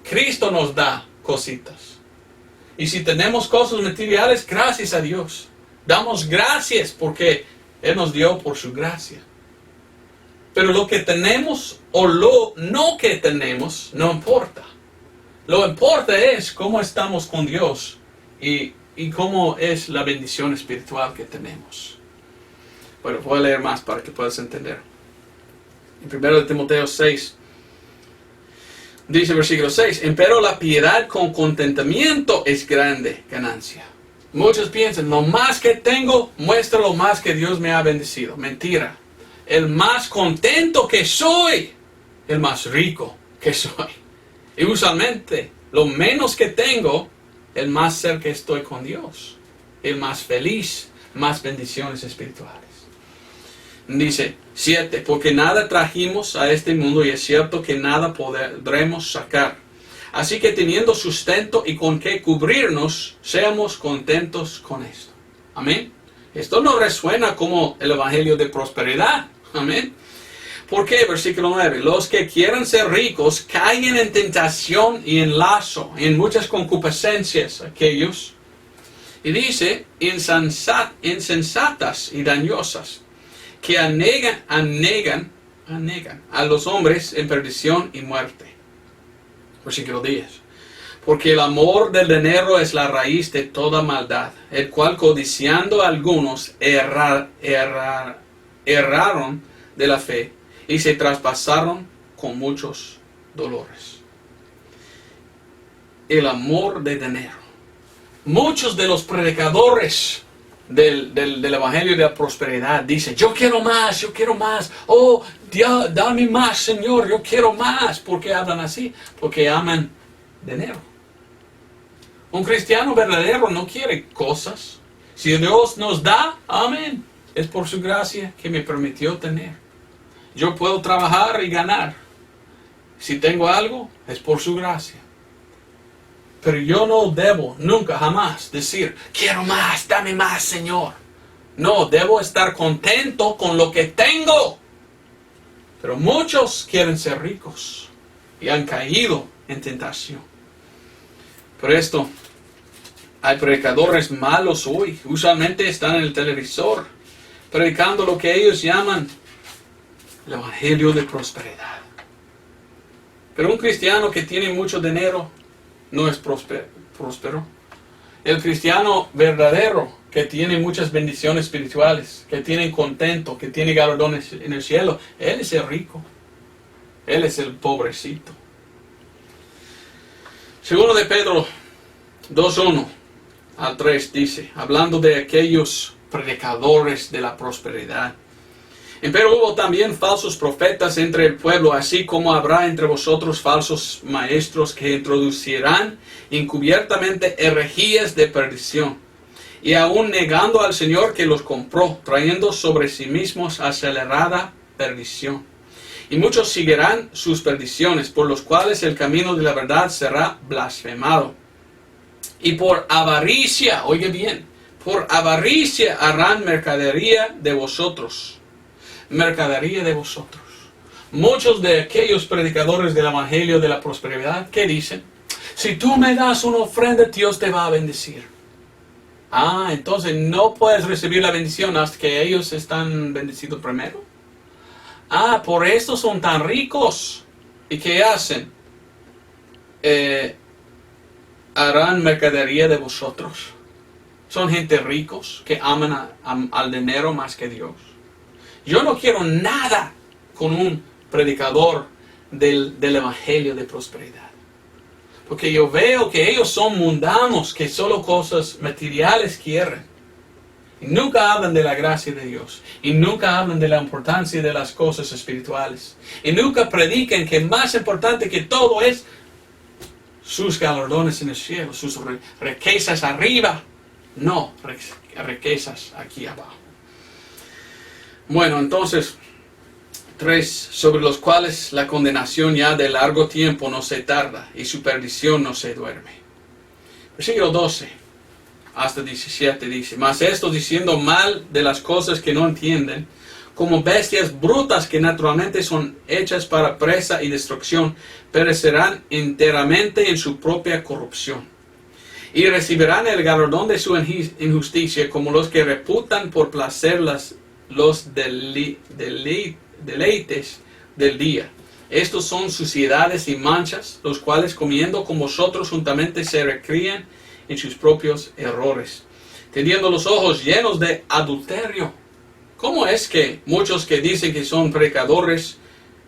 [SPEAKER 1] Cristo nos da cositas. Y si tenemos cosas materiales, gracias a Dios. Damos gracias porque Él nos dio por su gracia. Pero lo que tenemos o lo no que tenemos no importa. Lo importa es cómo estamos con Dios y cómo es la bendición espiritual que tenemos. Bueno, voy a leer más para que puedas entender. En 1 Timoteo 6, dice versículo 6, empero la piedad con contentamiento es grande ganancia. Muchos piensan, lo más que tengo, muestra lo más que Dios me ha bendecido. Mentira. El más contento que soy, el más rico que soy. Y usualmente, lo menos que tengo, el más cerca estoy con Dios. El más feliz, más bendiciones espirituales. Dice 7, porque nada trajimos a este mundo y es cierto que nada podremos sacar. Así que teniendo sustento y con qué cubrirnos, seamos contentos con esto. Amén. Esto no resuena como el evangelio de prosperidad. Amén. ¿Por qué? Versículo 9. Los que quieran ser ricos caen en tentación y en lazo, en muchas concupiscencias aquellos. Y dice, insensatas y dañosas, que anegan a los hombres en perdición y muerte. Versículo 10. Porque el amor del dinero es la raíz de toda maldad, el cual codiciando algunos erraron de la fe y se traspasaron con muchos dolores. El amor del dinero. Muchos de los predicadores del evangelio de la prosperidad dicen, yo quiero más, oh, Dios, dame más, Señor, yo quiero más. ¿Por qué hablan así? Porque aman dinero. Un cristiano verdadero no quiere cosas. Si Dios nos da, amén, es por su gracia que me permitió tener. Yo puedo trabajar y ganar. Si tengo algo, es por su gracia. Pero yo no debo nunca, jamás decir, quiero más, dame más, Señor. No, debo estar contento con lo que tengo. Pero muchos quieren ser ricos y han caído en tentación. Por esto, hay predicadores malos hoy. Usualmente están en el televisor predicando lo que ellos llaman el evangelio de prosperidad. Pero un cristiano que tiene mucho dinero no es próspero. El cristiano verdadero que tiene muchas bendiciones espirituales, que tiene contento, que tiene galardones en el cielo, él es el rico. Él es el pobrecito. Segundo de Pedro 2:1 al 3 dice, hablando de aquellos predicadores de la prosperidad. Pero hubo también falsos profetas entre el pueblo, así como habrá entre vosotros falsos maestros que introducirán encubiertamente herejías de perdición, y aún negando al Señor que los compró, trayendo sobre sí mismos acelerada perdición. Y muchos seguirán sus perdiciones, por los cuales el camino de la verdad será blasfemado. Y por avaricia, oye bien, por avaricia harán mercadería de vosotros. Mercadería de vosotros. Muchos de aquellos predicadores del Evangelio de la prosperidad, ¿qué dicen? Si tú me das una ofrenda, Dios te va a bendecir. Entonces no puedes recibir la bendición hasta que ellos están bendecidos primero. Por esto son tan ricos. ¿Y qué hacen? Harán mercadería de vosotros. Son gente ricos que aman al dinero más que Dios. Yo no quiero nada con un predicador del Evangelio de prosperidad. Porque yo veo que ellos son mundanos, que solo cosas materiales quieren. Y nunca hablan de la gracia de Dios. Y nunca hablan de la importancia de las cosas espirituales. Y nunca predican que más importante que todo es sus galardones en el cielo, sus riquezas arriba. No, riquezas aquí abajo. Bueno, entonces, 3, sobre los cuales la condenación ya de largo tiempo no se tarda y su perdición no se duerme. Versículo 12 hasta 17 dice: Mas estos diciendo mal de las cosas que no entienden, como bestias brutas que naturalmente son hechas para presa y destrucción, perecerán enteramente en su propia corrupción. Y recibirán el galardón de su injusticia, como los que reputan por placer los deleites del día. Estos son suciedades y manchas, los cuales comiendo con vosotros juntamente se recrían en sus propios errores, teniendo los ojos llenos de adulterio. ¿Cómo es que muchos que dicen que son predicadores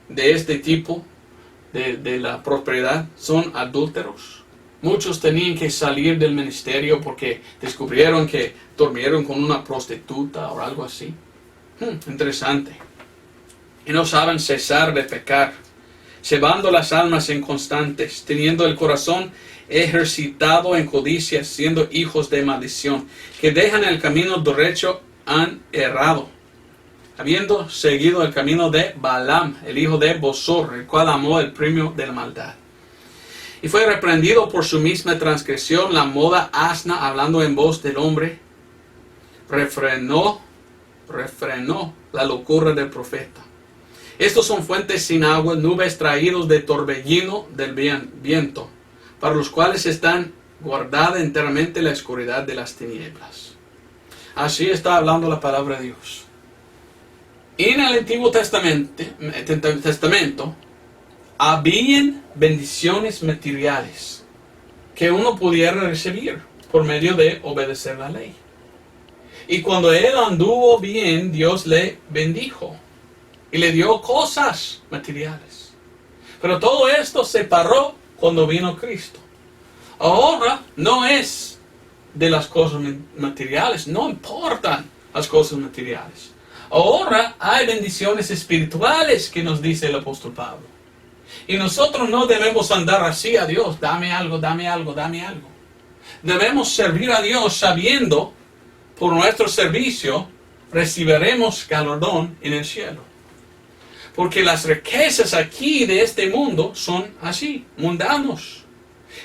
[SPEAKER 1] de este tipo, de la prosperidad, son adúlteros? Muchos tenían que salir del ministerio porque descubrieron que durmieron con una prostituta o algo así. Interesante. Y no saben cesar de pecar, llevando las almas inconstantes, teniendo el corazón ejercitado en codicia, siendo hijos de maldición, que dejan el camino derecho, han errado, habiendo seguido el camino de Balaam, el hijo de Bosor, el cual amó el premio de la maldad. Y fue reprendido por su misma transgresión, la moda asna, hablando en voz del hombre, refrenó la locura del profeta. Estos son fuentes sin agua, nubes traídos de torbellino del viento, para los cuales están guardada enteramente la oscuridad de las tinieblas. Así está hablando la palabra de Dios. En el Antiguo Testamento habían bendiciones materiales que uno pudiera recibir por medio de obedecer la ley. Y cuando él anduvo bien, Dios le bendijo y le dio cosas materiales. Pero todo esto se paró cuando vino Cristo. Ahora no es de las cosas materiales, no importan las cosas materiales. Ahora hay bendiciones espirituales que nos dice el apóstol Pablo. Y nosotros no debemos andar así a Dios, dame algo, dame algo, dame algo. Debemos servir a Dios sabiendo por nuestro servicio recibiremos galardón en el cielo. Porque las riquezas aquí de este mundo son así, mundanos.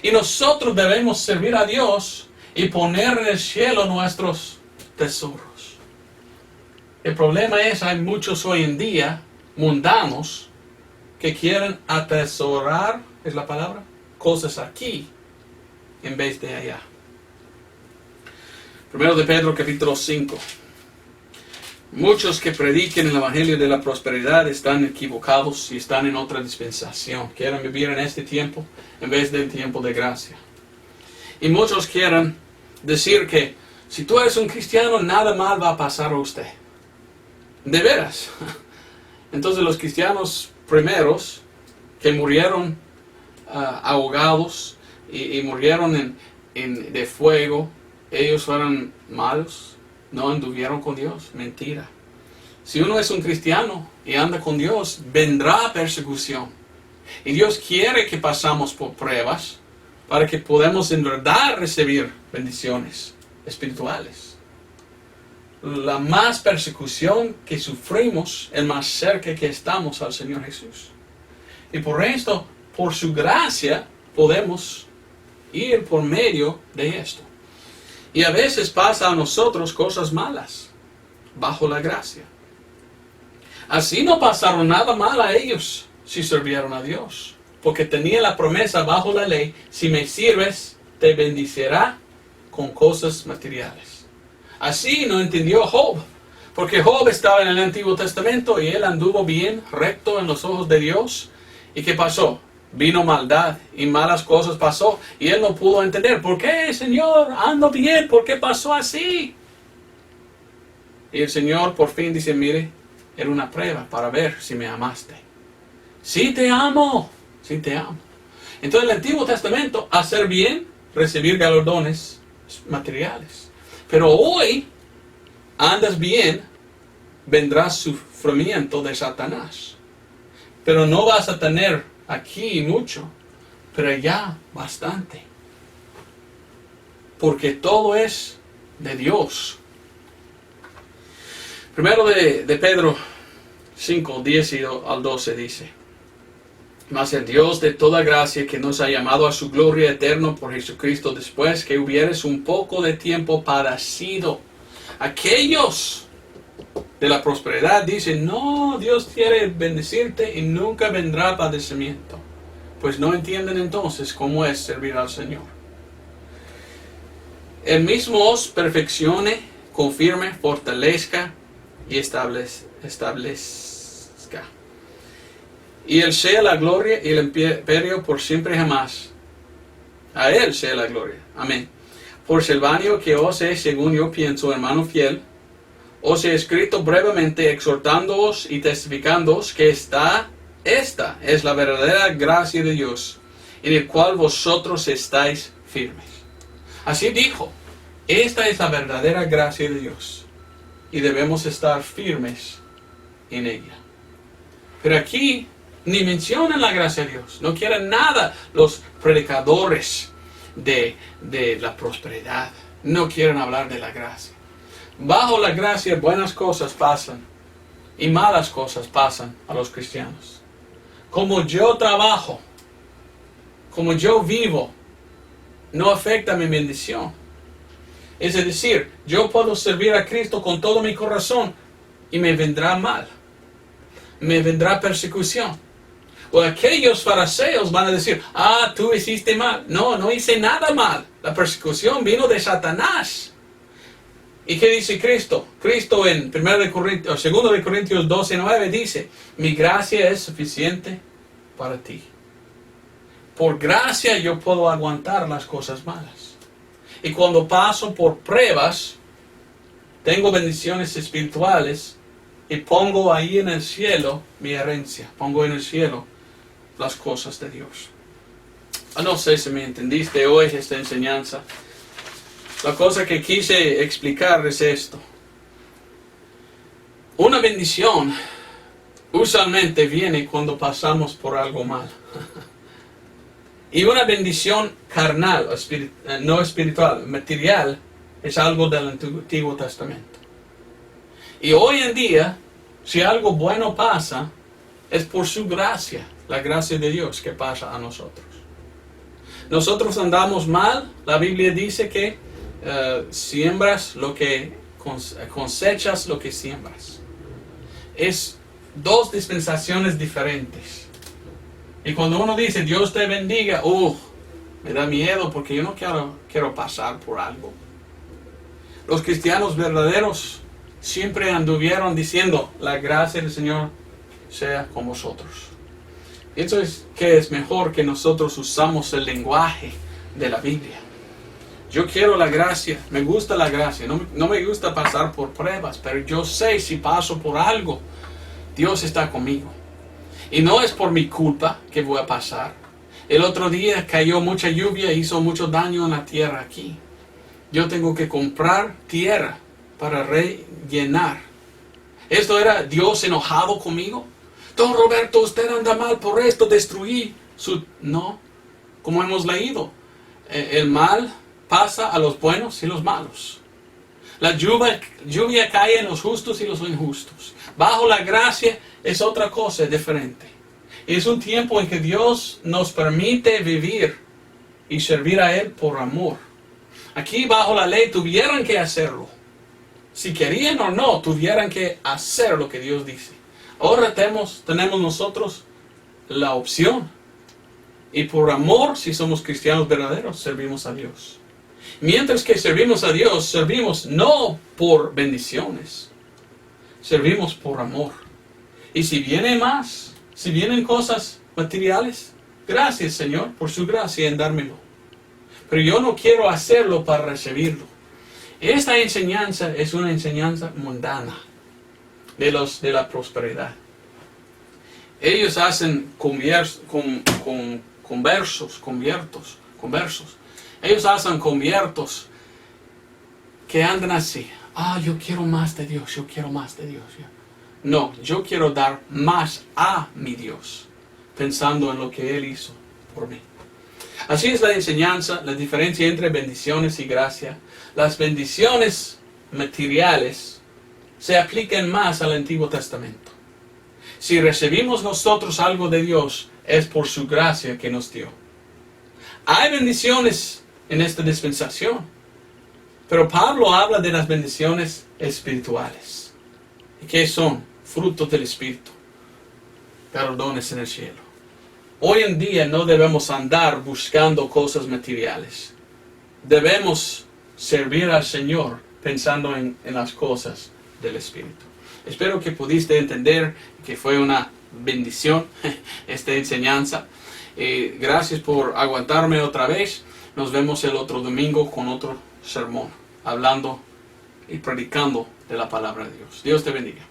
[SPEAKER 1] Y nosotros debemos servir a Dios y poner en el cielo nuestros tesoros. El problema es, hay muchos hoy en día mundanos que quieren atesorar, es la palabra, cosas aquí en vez de allá. Primero de Pedro capítulo 5. Muchos que prediquen el evangelio de la prosperidad están equivocados y están en otra dispensación. Quieren vivir en este tiempo en vez del tiempo de gracia. Y muchos quieren decir que si tú eres un cristiano, nada mal va a pasar a usted. De veras. Entonces los cristianos primeros que murieron ahogados y murieron de fuego, ellos fueron malos, no anduvieron con Dios. Mentira. Si uno es un cristiano y anda con Dios, vendrá persecución. Y Dios quiere que pasamos por pruebas para que podamos en verdad recibir bendiciones espirituales. La más persecución que sufrimos, el más cerca que estamos al Señor Jesús. Y por esto, por su gracia, podemos ir por medio de esto. Y a veces pasa a nosotros cosas malas bajo la gracia. Así no pasaron nada mal a ellos si sirvieron a Dios, porque tenía la promesa bajo la ley: si me sirves, te bendecirá con cosas materiales. Así no entendió Job, porque Job estaba en el Antiguo Testamento y él anduvo bien, recto en los ojos de Dios. ¿Y qué pasó? Vino maldad y malas cosas pasó, y él no pudo entender: ¿por qué, Señor? Ando bien, ¿por qué pasó así? Y el Señor por fin dice: mire, era una prueba para ver si me amaste. Sí te amo, sí te amo. Entonces el Antiguo Testamento, hacer bien, recibir galardones materiales. Pero hoy, andas bien, vendrá sufrimiento de Satanás. Pero no vas a tener aquí mucho, pero allá bastante. Porque todo es de Dios. Primero de Pedro 5, 10 al 12 dice: mas el Dios de toda gracia, que nos ha llamado a su gloria eterna por Jesucristo, después que hubieres un poco de tiempo padecido. Aquellos de la prosperidad dicen: no, Dios quiere bendecirte y nunca vendrá padecimiento. Pues no entienden entonces cómo es servir al Señor. Él mismo os perfeccione, confirme, fortalezca y establezca. Y Él sea la gloria y el imperio por siempre y jamás. A Él sea la gloria. Amén. Por Silvanio, que os es, según yo pienso, hermano fiel, os he escrito brevemente, exhortándoos y testificándoos que esta es la verdadera gracia de Dios, en el cual vosotros estáis firmes. Así dijo: esta es la verdadera gracia de Dios, y debemos estar firmes en ella. Pero aquí ni mencionan la gracia de Dios. No quieren nada los predicadores de la prosperidad. No quieren hablar de la gracia. Bajo la gracia buenas cosas pasan y malas cosas pasan a los cristianos. Como yo trabajo, como yo vivo, no afecta mi bendición. Es decir, yo puedo servir a Cristo con todo mi corazón y me vendrá mal. Me vendrá persecución. O aquellos fariseos van a decir: ah, tú hiciste mal. No, no hice nada mal. La persecución vino de Satanás. ¿Y qué dice Cristo? Cristo en 2 de Corintios 12:9 dice: mi gracia es suficiente para ti. Por gracia yo puedo aguantar las cosas malas. Y cuando paso por pruebas, tengo bendiciones espirituales y pongo ahí en el cielo mi herencia. Pongo en el cielo las cosas de Dios. No sé si me entendiste hoy esta enseñanza. La cosa que quise explicar es esto. Una bendición usualmente viene cuando pasamos por algo mal. Y una bendición carnal, no espiritual, material, es algo del Antiguo Testamento. Y hoy en día, si algo bueno pasa, es por su gracia, la gracia de Dios que pasa a nosotros. Nosotros andamos mal, la Biblia dice que siembras lo que cosechas lo que siembras. Es dos dispensaciones diferentes. Y cuando uno dice Dios te bendiga, me da miedo porque yo no quiero pasar por algo. Los cristianos verdaderos siempre anduvieron diciendo: la gracia del Señor sea con vosotros. Eso es que es mejor que nosotros usamos el lenguaje de la Biblia. Yo quiero la gracia, me gusta la gracia, no me gusta pasar por pruebas, pero yo sé si paso por algo, Dios está conmigo. Y no es por mi culpa que voy a pasar. El otro día cayó mucha lluvia e hizo mucho daño en la tierra aquí. Yo tengo que comprar tierra para rellenar. ¿Esto era Dios enojado conmigo? Don Roberto, usted anda mal por esto, destruí su... No, como hemos leído, el mal pasa a los buenos y los malos. La lluvia cae en los justos y los injustos. Bajo la gracia es otra cosa, es diferente. Es un tiempo en que Dios nos permite vivir y servir a Él por amor. Aquí bajo la ley tuvieran que hacerlo. Si querían o no, tuvieran que hacer lo que Dios dice. Ahora tenemos nosotros la opción. Y por amor, si somos cristianos verdaderos, servimos a Dios. Mientras que servimos a Dios, servimos no por bendiciones. Servimos por amor. Y si viene más, si vienen cosas materiales, gracias Señor por su gracia en dármelo. Pero yo no quiero hacerlo para recibirlo. Esta enseñanza es una enseñanza mundana de la prosperidad. Ellos hacen conversos. Ellos hacen conviertos que andan así. Yo quiero más de Dios, yo quiero más de Dios. No, yo quiero dar más a mi Dios, pensando en lo que Él hizo por mí. Así es la enseñanza, la diferencia entre bendiciones y gracia. Las bendiciones materiales se aplican más al Antiguo Testamento. Si recibimos nosotros algo de Dios, es por su gracia que nos dio. Hay bendiciones en esta dispensación, pero Pablo habla de las bendiciones espirituales. ¿Y qué son? Frutos del Espíritu, pero dones en el cielo. Hoy en día no debemos andar buscando cosas materiales. Debemos servir al Señor pensando en las cosas del Espíritu. Espero que pudiste entender que fue una bendición esta enseñanza. Gracias por aguantarme otra vez. Nos vemos el otro domingo con otro sermón, hablando y predicando de la palabra de Dios. Dios te bendiga.